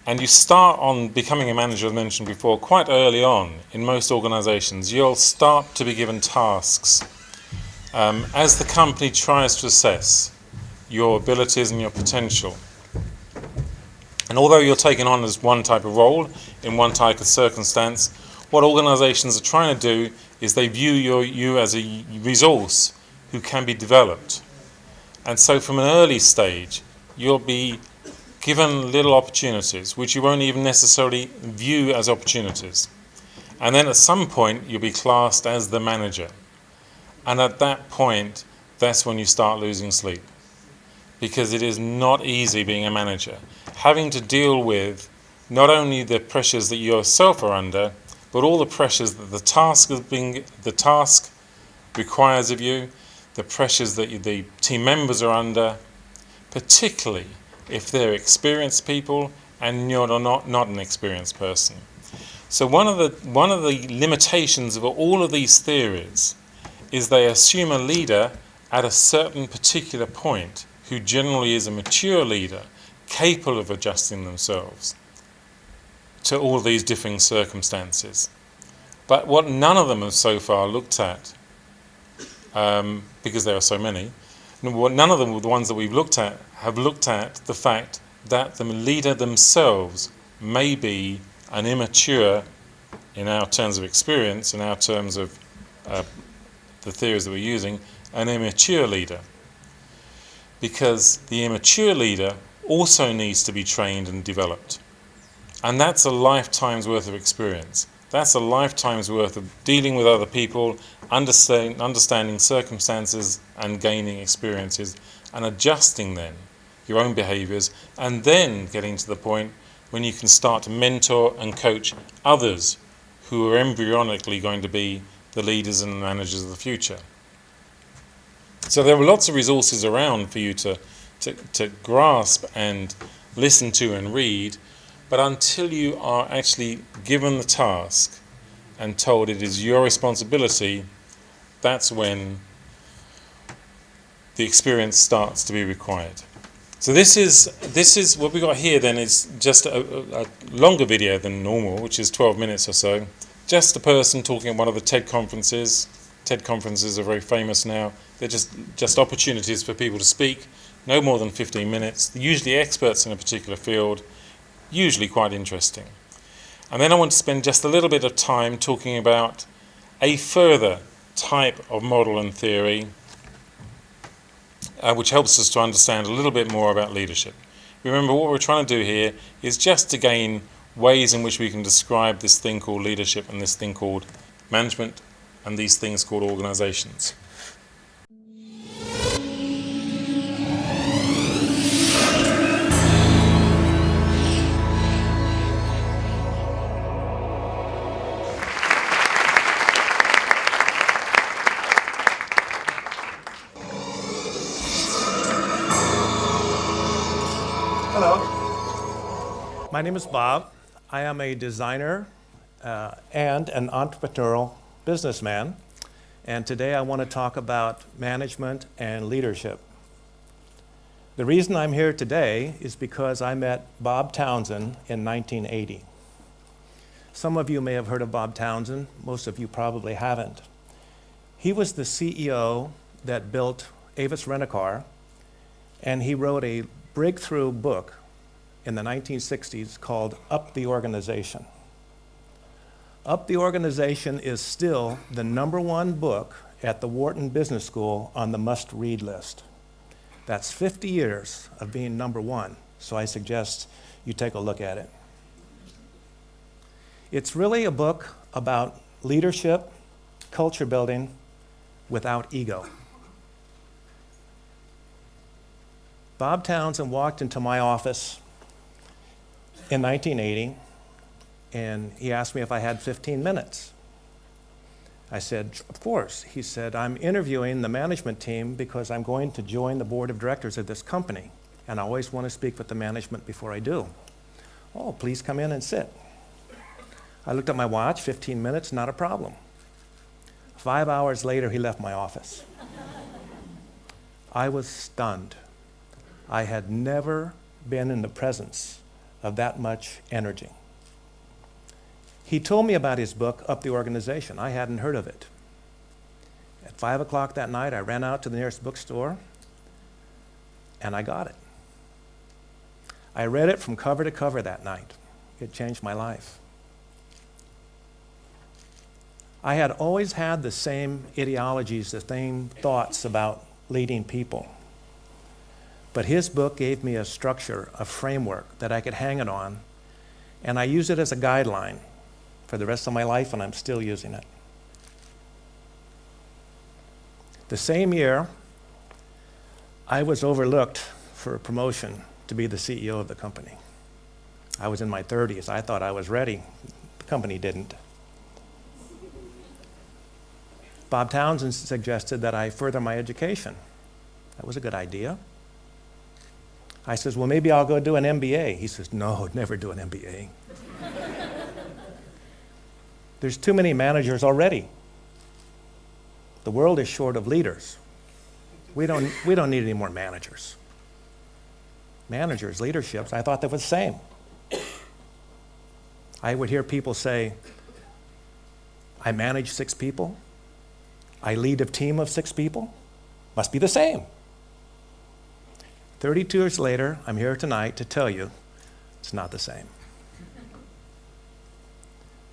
And you start on becoming a manager, as mentioned before, quite early on in most organisations. You'll start to be given tasks as the company tries to assess your abilities and your potential. And although you're taken on as one type of role in one type of circumstance, what organisations are trying to do is they view you as a resource who can be developed. And so from an early stage, you'll be given little opportunities, which you won't even necessarily view as opportunities. And then at some point, you'll be classed as the manager. And at that point, that's when you start losing sleep. Because it is not easy being a manager. Having to deal with not only the pressures that you yourself are under, but all the pressures that the task requires of you, the pressures that the team members are under, particularly if they're experienced people and you're not an experienced person. So one of the limitations of all of these theories is they assume a leader at a certain particular point who generally is a mature leader, capable of adjusting themselves to all these differing circumstances. But what none of them have so far looked at, because there are so many, none of them, the ones that we've looked at, have looked at the fact that the leader themselves may be an immature, in our terms of experience, in our terms of the theories that we're using, an immature leader. Because the immature leader also needs to be trained and developed. And that's a lifetime's worth of experience. That's a lifetime's worth of dealing with other people, understanding circumstances and gaining experiences and adjusting then your own behaviours, and then getting to the point when you can start to mentor and coach others who are embryonically going to be the leaders and managers of the future. So there are lots of resources around for you to grasp and listen to and read, but until you are actually given the task and told it is your responsibility, that's when the experience starts to be required. So this is what we got here then is just a longer video than normal, which is 12 minutes or so. Just a person talking at one of the TED conferences. TED conferences are very famous now. They're just opportunities for people to speak, no more than 15 minutes. They're usually experts in a particular field, usually quite interesting. And then I want to spend just a little bit of time talking about a further type of model and theory which helps us to understand a little bit more about leadership. Remember, what we're trying to do here is just to gain ways in which we can describe this thing called leadership and this thing called management and these things called organizations. Hello. My name is Bob. I am a designer and an entrepreneurial businessman. And today I want to talk about management and leadership. The reason I'm here today is because I met Bob Townsend in 1980. Some of you may have heard of Bob Townsend. Most of you probably haven't. He was the CEO that built Avis Rent-A-Car, and he wrote a breakthrough book in the 1960s called Up the Organization. Up the Organization is still the #1 book at the Wharton Business School on the must-read list. That's 50 years of being #1, so I suggest you take a look at it. It's really a book about leadership, culture building, without ego. Bob Townsend walked into my office in 1980, and he asked me if I had 15 minutes. I said, of course. He said, I'm interviewing the management team because I'm going to join the board of directors of this company, and I always want to speak with the management before I do. Oh, please come in and sit. I looked at my watch, 15 minutes, not a problem. 5 hours later, he left my office. I was stunned. I had never been in the presence of that much energy. He told me about his book, Up the Organization. I hadn't heard of it. At 5 o'clock that night, I ran out to the nearest bookstore, and I got it. I read it from cover to cover that night. It changed my life. I had always had the same ideologies, the same thoughts about leading people. But his book gave me a structure, a framework that I could hang it on, and I use it as a guideline for the rest of my life, and I'm still using it. The same year, I was overlooked for a promotion to be the CEO of the company. I was in my 30s. I thought I was ready. The company didn't. Bob Townsend suggested that I further my education. That was a good idea. I says, well, maybe I'll go do an MBA. He says, no, never do an MBA. There's too many managers already. The world is short of leaders. We don't need any more managers. Managers, leaderships, I thought that was the same. I would hear people say, I manage 6 people. I lead a team of 6 people. Must be the same. 32 years later, I'm here tonight to tell you it's not the same.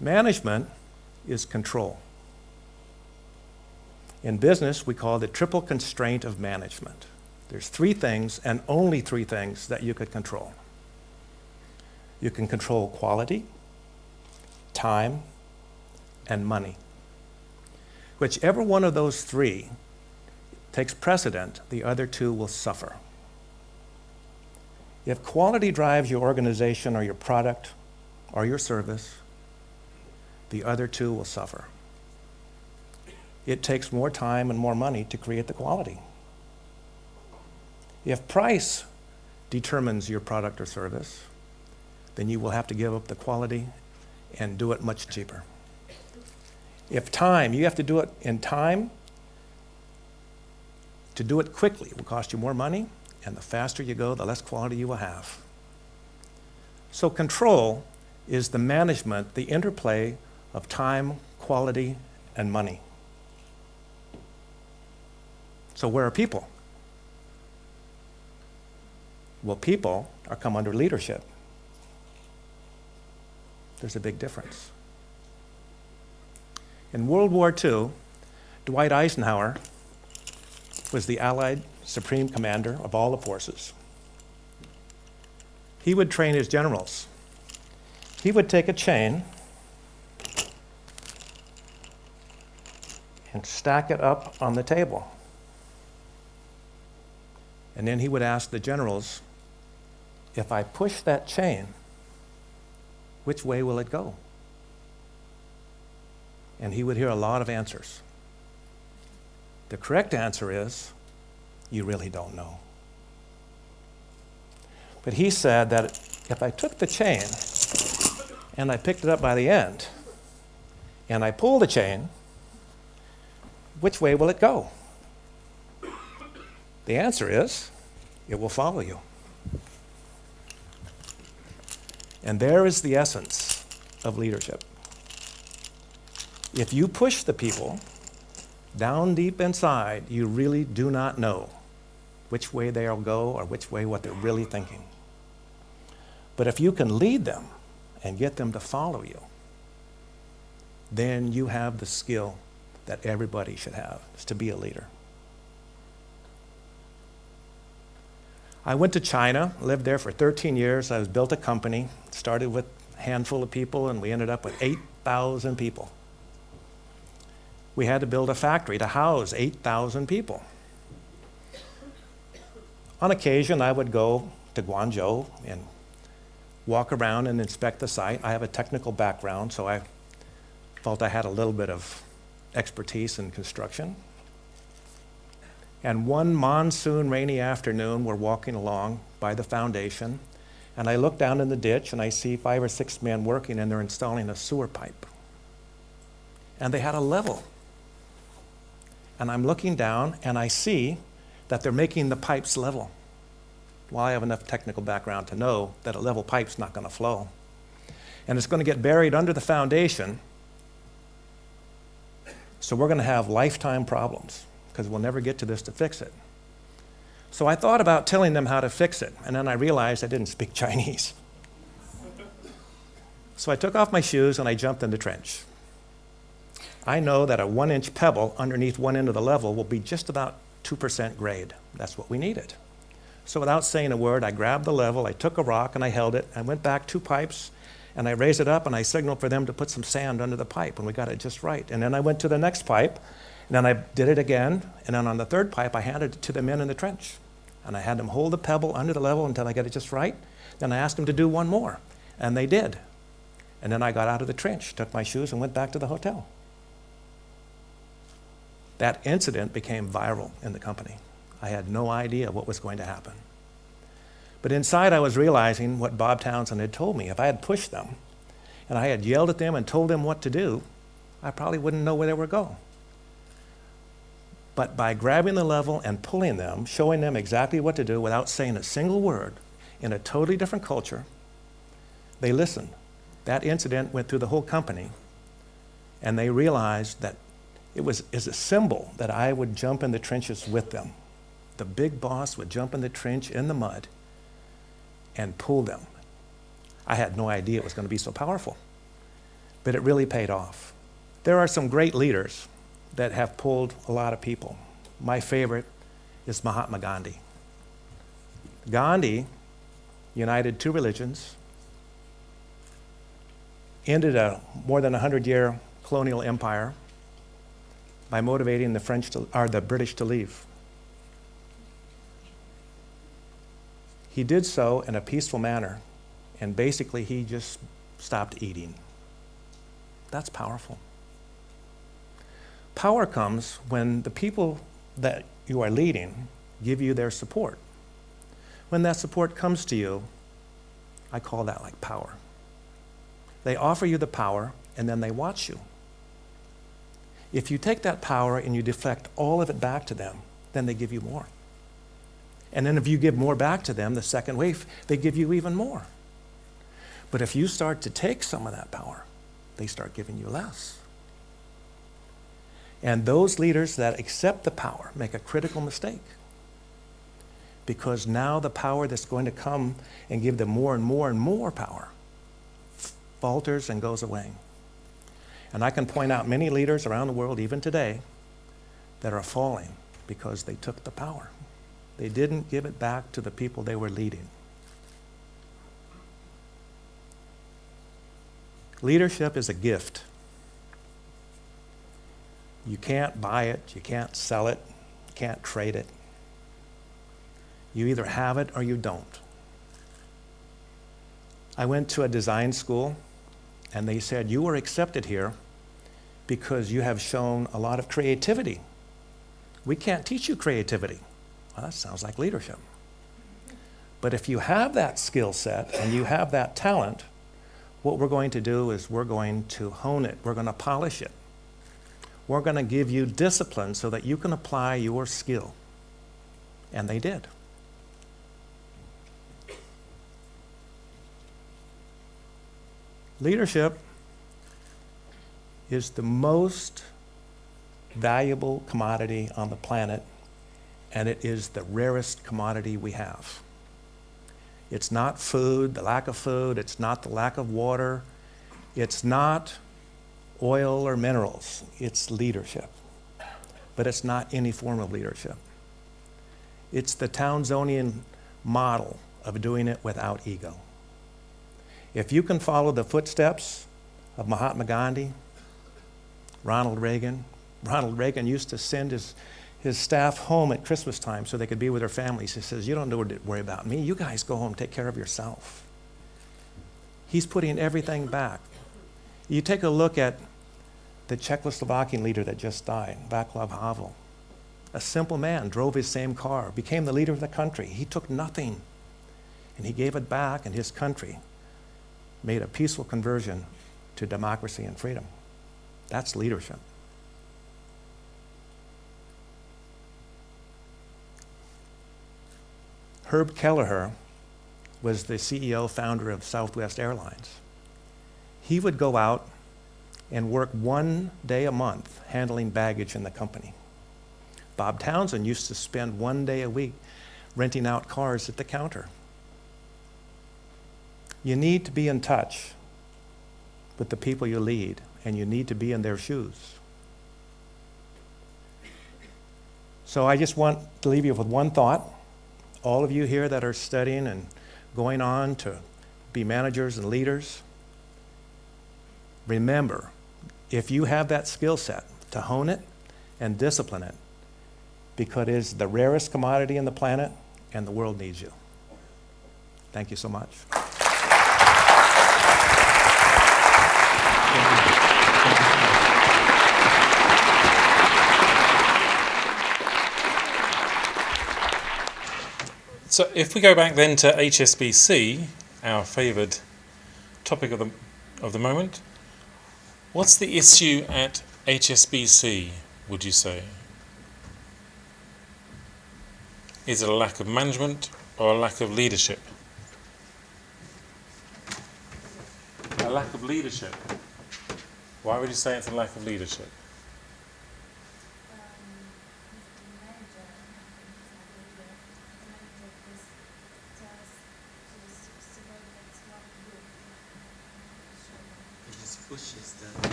Management is control. In business, we call it the triple constraint of management. There's 3 things, and only 3 things, that you could control. You can control quality, time, and money. Whichever one of those 3 takes precedent, the other 2 will suffer. If quality drives your organization or your product or your service, the other 2 will suffer. It takes more time and more money to create the quality. If price determines your product or service, then you will have to give up the quality and do it much cheaper. If time, you have to do it in time. To do it quickly will cost you more money, and the faster you go, the less quality you will have. So control is the management, the interplay of time, quality, and money. So where are people? Well, people are come under leadership. There's a big difference. In World War II, Dwight Eisenhower was the Allied Supreme Commander of all the forces. He would train his generals. He would take a chain and stack it up on the table. And then he would ask the generals, if I push that chain, which way will it go? And he would hear a lot of answers. The correct answer is, you really don't know. But he said that if I took the chain and I picked it up by the end and I pull the chain, which way will it go? The answer is, it will follow you. And there is the essence of leadership. If you push the people down deep inside, you really do not know which way they'll go or which way what they're really thinking. But if you can lead them and get them to follow you, then you have the skill that everybody should have, is to be a leader. I went to China, lived there for 13 years. I built a company, started with a handful of people, and we ended up with 8,000 people. We had to build a factory to house 8,000 people. On occasion, I would go to Guangzhou and walk around and inspect the site. I have a technical background, so I felt I had a little bit of expertise in construction. And one monsoon rainy afternoon, we're walking along by the foundation, and I look down in the ditch and I see 5 or 6 men working, and they're installing a sewer pipe. And they had a level. And I'm looking down and I see that they're making the pipes level. Well, I have enough technical background to know that a level pipe's not going to flow. And it's going to get buried under the foundation, so we're going to have lifetime problems because we'll never get to this to fix it. So I thought about telling them how to fix it, and then I realized I didn't speak Chinese. So I took off my shoes and I jumped in the trench. I know that a 1-inch pebble underneath one end of the level will be just about 2% grade. That's what we needed. So without saying a word, I grabbed the level, I took a rock and I held it, I went back 2 pipes, and I raised it up and I signaled for them to put some sand under the pipe, and we got it just right. And then I went to the next pipe, and then I did it again, and then on the 3rd pipe, I handed it to the men in the trench. And I had them hold the pebble under the level until I got it just right. Then I asked them to do one more, and they did. And then I got out of the trench, took my shoes, and went back to the hotel. That incident became viral in the company. I had no idea what was going to happen. But inside I was realizing what Bob Townsend had told me. If I had pushed them and I had yelled at them and told them what to do, I probably wouldn't know where they were going. But by grabbing the level and pulling them, showing them exactly what to do without saying a single word in a totally different culture, they listened. That incident went through the whole company, and they realized that it was a symbol that I would jump in the trenches with them. The big boss would jump in the trench in the mud and pull them. I had no idea it was going to be so powerful, but it really paid off. There are some great leaders that have pulled a lot of people. My favorite is Mahatma Gandhi. Gandhi united 2 religions, ended a more than 100-year colonial empire by motivating the British to leave. He did so in a peaceful manner, and basically he just stopped eating. That's powerful. Power comes when the people that you are leading give you their support. When that support comes to you, I call that like power. They offer you the power, and then they watch you. If you take that power and you deflect all of it back to them, then they give you more. And then if you give more back to them, the second wave, they give you even more. But if you start to take some of that power, they start giving you less. And those leaders that accept the power make a critical mistake, because now the power that's going to come and give them more and more and more power falters and goes away. And I can point out many leaders around the world, even today, that are falling because they took the power. They didn't give it back to the people they were leading. Leadership is a gift. You can't buy it, you can't sell it, you can't trade it. You either have it or you don't. I went to a design school, and they said, you were accepted here because you have shown a lot of creativity. We can't teach you creativity. Well, that sounds like leadership. But if you have that skill set and you have that talent, what we're going to do is we're going to hone it. We're going to polish it. We're going to give you discipline so that you can apply your skill. And they did. Leadership is the most valuable commodity on the planet, and it is the rarest commodity we have. It's not food, the lack of food, it's not the lack of water, it's not oil or minerals, it's leadership. But it's not any form of leadership. It's the Townsonian model of doing it without ego. If you can follow the footsteps of Mahatma Gandhi, Ronald Reagan used to send his staff home at Christmas time so they could be with their families. He says, you don't need to worry about me. You guys go home, take care of yourself. He's putting everything back. You take a look at the Czechoslovakian leader that just died, Václav Havel. A simple man, drove his same car, became the leader of the country. He took nothing, and he gave it back, and his country made a peaceful conversion to democracy and freedom. That's leadership. Herb Kelleher was the CEO, founder of Southwest Airlines. He would go out and work 1 day a month handling baggage in the company. Bob Townsend used to spend 1 day a week renting out cars at the counter. You need to be in touch with the people you lead, and you need to be in their shoes. So I just want to leave you with one thought. All of you here that are studying and going on to be managers and leaders, remember, if you have that skill set, to hone it and discipline it, because it is the rarest commodity on the planet and the world needs you. Thank you so much. So if we go back then to HSBC, our favoured topic of the moment, what's the issue at HSBC, would you say? Is it a lack of management or a lack of leadership? A lack of leadership. Why would you say it's a lack of leadership?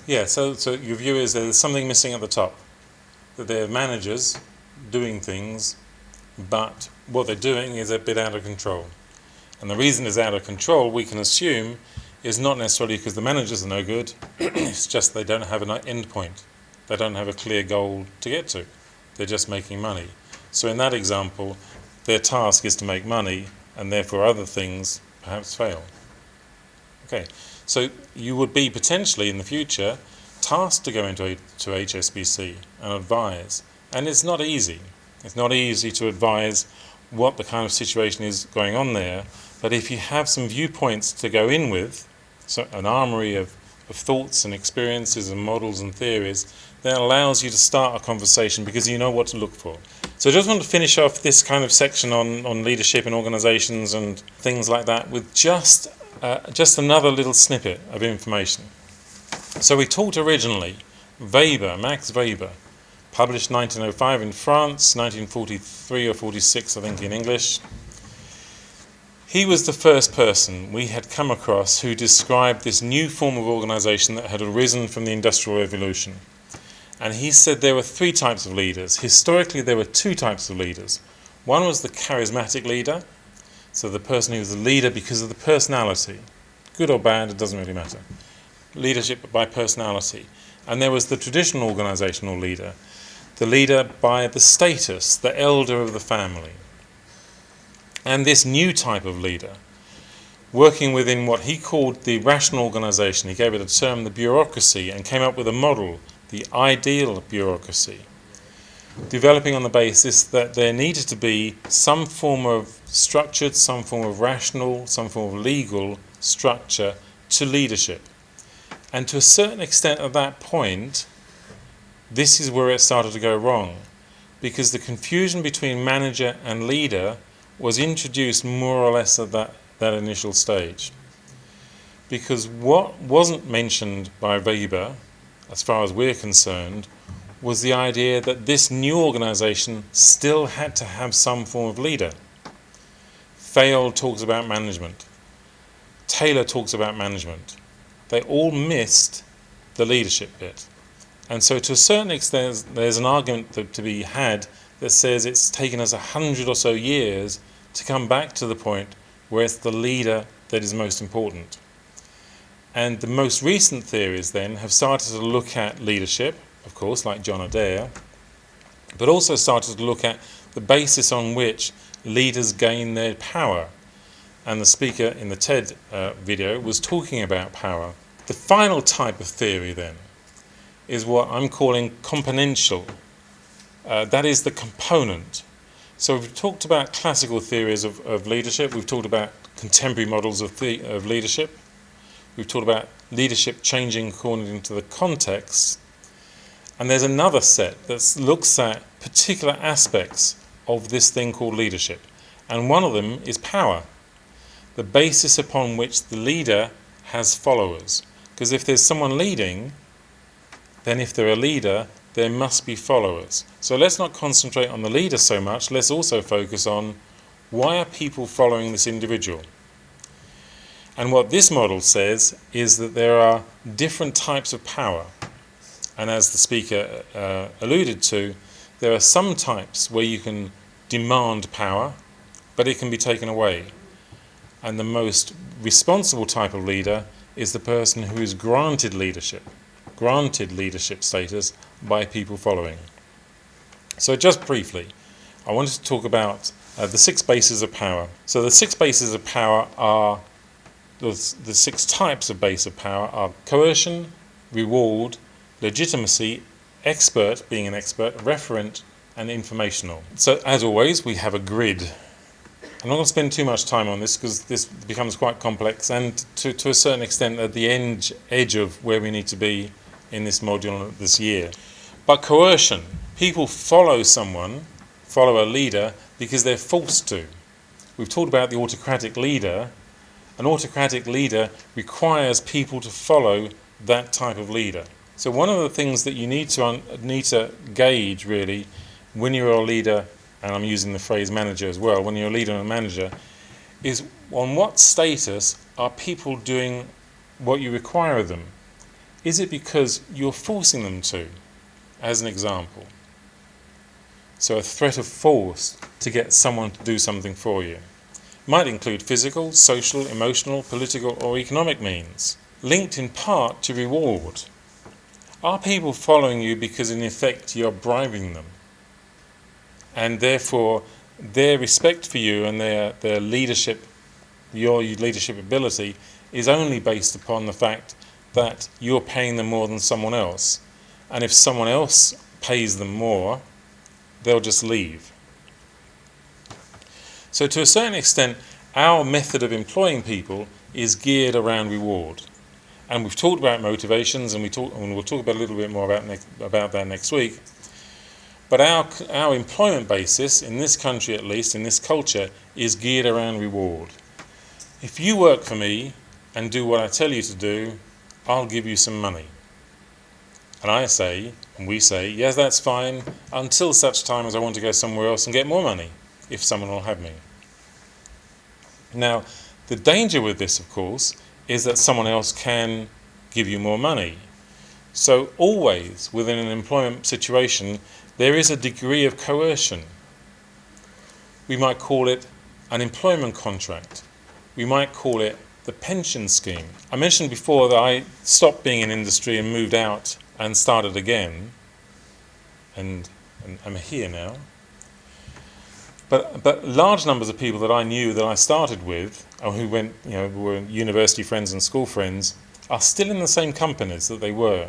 Yeah, so your view is there's something missing at the top, that they're managers doing things, but what they're doing is a bit out of control. And the reason it's out of control, we can assume, is not necessarily because the managers are no good, it's just they don't have an end point. They don't have a clear goal to get to. They're just making money. So in that example, their task is to make money, and therefore other things perhaps fail. Okay. So you would be potentially in the future tasked to go into HSBC and advise. And it's not easy. It's not easy to advise what the kind of situation is going on there. But if you have some viewpoints to go in with, so an armory of thoughts and experiences and models and theories, that allows you to start a conversation because you know what to look for. So I just want to finish off this kind of section on leadership in organizations and things like that with just another little snippet of information. So we talked originally, Max Weber, published 1905 in France, 1943 or 46 I think in English. He was the first person we had come across who described this new form of organisation that had arisen from the Industrial Revolution. And he said there were three types of leaders. Historically there were two types of leaders. One was the charismatic leader, so the person who was the leader because of the personality. Good or bad, it doesn't really matter. Leadership by personality. And there was the traditional organisational leader, the leader by the status, the elder of the family. And this new type of leader, working within what he called the rational organisation, he gave it a term, the bureaucracy, and came up with a model, the ideal bureaucracy, developing on the basis that there needed to be some form of structured, some form of rational, some form of legal structure to leadership. And to a certain extent at that point, this is where it started to go wrong, because the confusion between manager and leader was introduced more or less at that initial stage. Because what wasn't mentioned by Weber, as far as we're concerned, was the idea that this new organisation still had to have some form of leader. Fayol talks about management. Taylor talks about management. They all missed the leadership bit. And so to a certain extent there's an argument to be had that says it's taken us 100 or so years to come back to the point where it's the leader that is most important. And the most recent theories then have started to look at leadership, of course, like John Adair, but also started to look at the basis on which leaders gain their power. And the speaker in the TED video was talking about power. The final type of theory then is what I'm calling componential. That is the component. So we've talked about classical theories of leadership. We've talked about contemporary models of leadership. We've talked about leadership changing according to the context. And there's another set that looks at particular aspects of this thing called leadership. And one of them is power, the basis upon which the leader has followers. Because if there's someone leading, then if they're a leader, there must be followers. So let's not concentrate on the leader so much, let's also focus on why are people following this individual. And what this model says is that there are different types of power. And as the speaker alluded to, there are some types where you can demand power, but it can be taken away. And the most responsible type of leader is the person who is granted leadership status by people following. So just briefly, I wanted to talk about the 6 bases of power. So the 6 bases of power are, the 6 types of base of power are coercion, reward, legitimacy, expert, being an expert, referent, and informational. So as always, we have a grid. I'm not going to spend too much time on this because this becomes quite complex and to a certain extent at the edge of where we need to be in this module this year. But coercion, people follow a leader because they're forced to. We've talked about the autocratic leader. An autocratic leader requires people to follow that type of leader. So one of the things that you need to gauge really when you're a leader, and I'm using the phrase manager as well, when you're a leader and a manager, is on what status are people doing what you require of them? Is it because you're forcing them to, as an example? So a threat of force to get someone to do something for you. Might include physical, social, emotional, political or economic means, linked in part to reward. Are people following you because in effect you're bribing them? And therefore their respect for you and their leadership, your leadership ability is only based upon the fact that you're paying them more than someone else. And if someone else pays them more, they'll just leave. So to a certain extent, our method of employing people is geared around reward. And we've talked about motivations, and we'll talk about a little bit more about that next week. But our employment basis, in this country at least, in this culture, is geared around reward. If you work for me and do what I tell you to do, I'll give you some money. And I say, and we say, yes, that's fine, until such time as I want to go somewhere else and get more money, if someone will have me. Now, the danger with this, of course, is that someone else can give you more money. So always, within an employment situation, there is a degree of coercion. We might call it an employment contract. We might call it the pension scheme. I mentioned before that I stopped being in industry and moved out and started again, and I'm here now. But large numbers of people that I knew that I started with, or who were university friends and school friends, are still in the same companies that they were,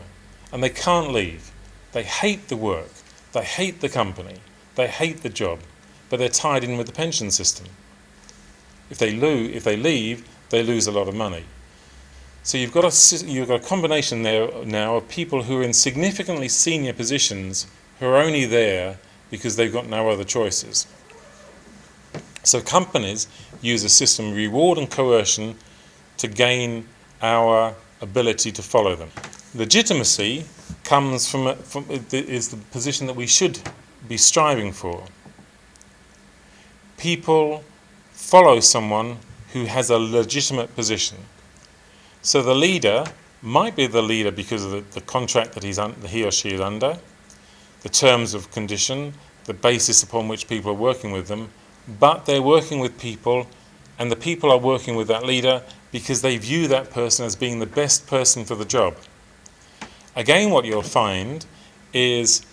and they can't leave. They hate the work, they hate the company, they hate the job, but they're tied in with the pension system. If they leave, they lose a lot of money. So you've got a combination there now of people who are in significantly senior positions who are only there because they've got no other choices. So companies use a system of reward and coercion to gain our ability to follow them. Legitimacy comes is the position that we should be striving for. People follow someone who has a legitimate position. So the leader might be the leader because of the contract that he or she is under, the terms of condition, the basis upon which people are working with them, but they're working with people, and the people are working with that leader because they view that person as being the best person for the job. Again, what you'll find is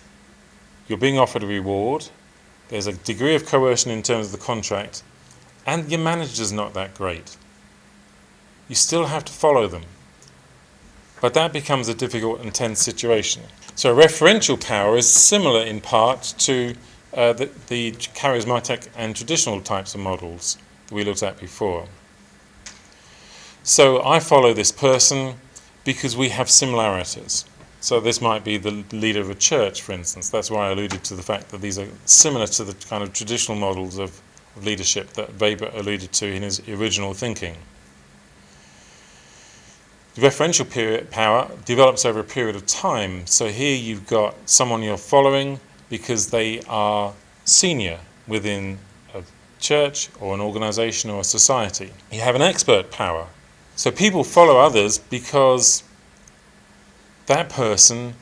you're being offered a reward, there's a degree of coercion in terms of the contract, and your manager's not that great. You still have to follow them. But that becomes a difficult and tense situation. So referential power is similar in part to the charismatic and traditional types of models that we looked at before. So I follow this person because we have similarities. So this might be the leader of a church, for instance. That's why I alluded to the fact that these are similar to the kind of traditional models of leadership that Weber alluded to in his original thinking. The referential power develops over a period of time. So here you've got someone you're following because they are senior within a church or an organisation or a society. You have an expert power. So people follow others because that person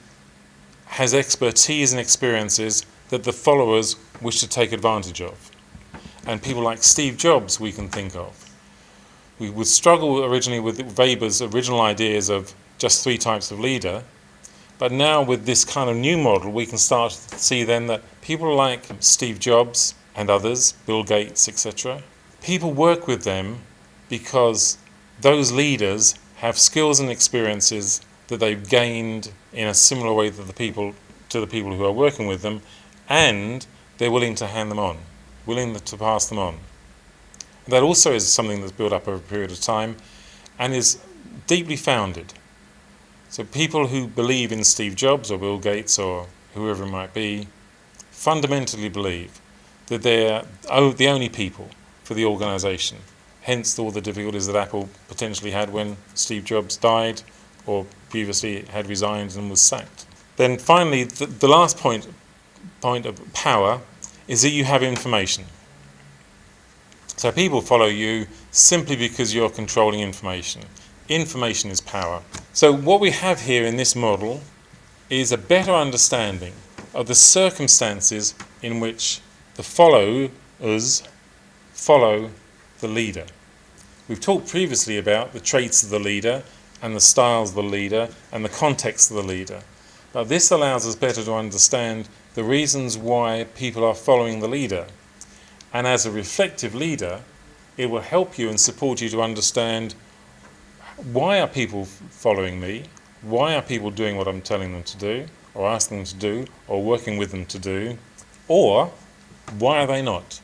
has expertise and experiences that the followers wish to take advantage of. And people like Steve Jobs we can think of. We would struggle originally with Weber's original ideas of just 3 types of leader, but now with this kind of new model we can start to see then that people like Steve Jobs and others, Bill Gates, etc., people work with them because those leaders have skills and experiences that they've gained in a similar way to the people who are working with them, and they're willing to hand them on, willing to pass them on. That also is something that's built up over a period of time and is deeply founded. So people who believe in Steve Jobs or Bill Gates or whoever it might be fundamentally believe that they're the only people for the organisation. Hence all the difficulties that Apple potentially had when Steve Jobs died or previously had resigned and was sacked. Then finally, the last point of power is that you have information. So people follow you simply because you're controlling information. Information is power. So what we have here in this model is a better understanding of the circumstances in which the followers follow the leader. We've talked previously about the traits of the leader and the styles of the leader and the context of the leader. Now this allows us better to understand the reasons why people are following the leader. And as a reflective leader, it will help you and support you to understand, why are people following me? Why are people doing what I'm telling them to do, or asking them to do, or working with them to do? Or why are they not?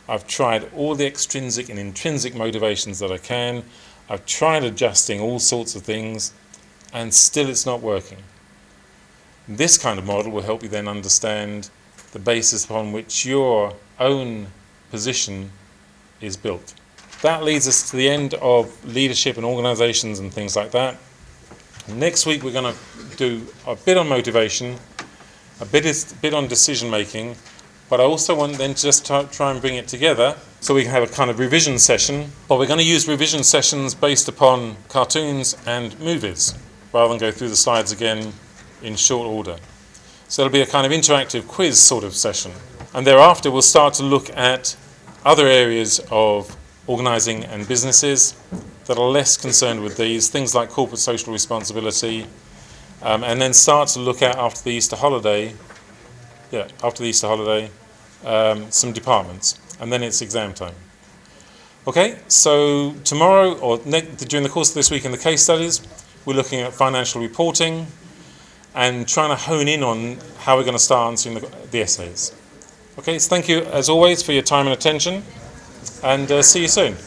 I've tried all the extrinsic and intrinsic motivations that I can. I've tried adjusting all sorts of things, and still it's not working. This kind of model will help you then understand the basis upon which your own position is built. That leads us to the end of leadership and organisations and things like that. Next week we're going to do a bit on motivation, a bit on decision making, but I also want then to just try and bring it together so we can have a kind of revision session. But we're going to use revision sessions based upon cartoons and movies, rather than go through the slides again in short order. So it'll be a kind of interactive quiz sort of session. And thereafter we'll start to look at other areas of organising and businesses that are less concerned with these, things like corporate social responsibility, and then start to look at, after the Easter holiday, some departments, and then it's exam time. Okay, so tomorrow, or during the course of this week in the case studies, we're looking at financial reporting and trying to hone in on how we're going to start answering the essays. Okay, so thank you as always for your time and attention, and see you soon.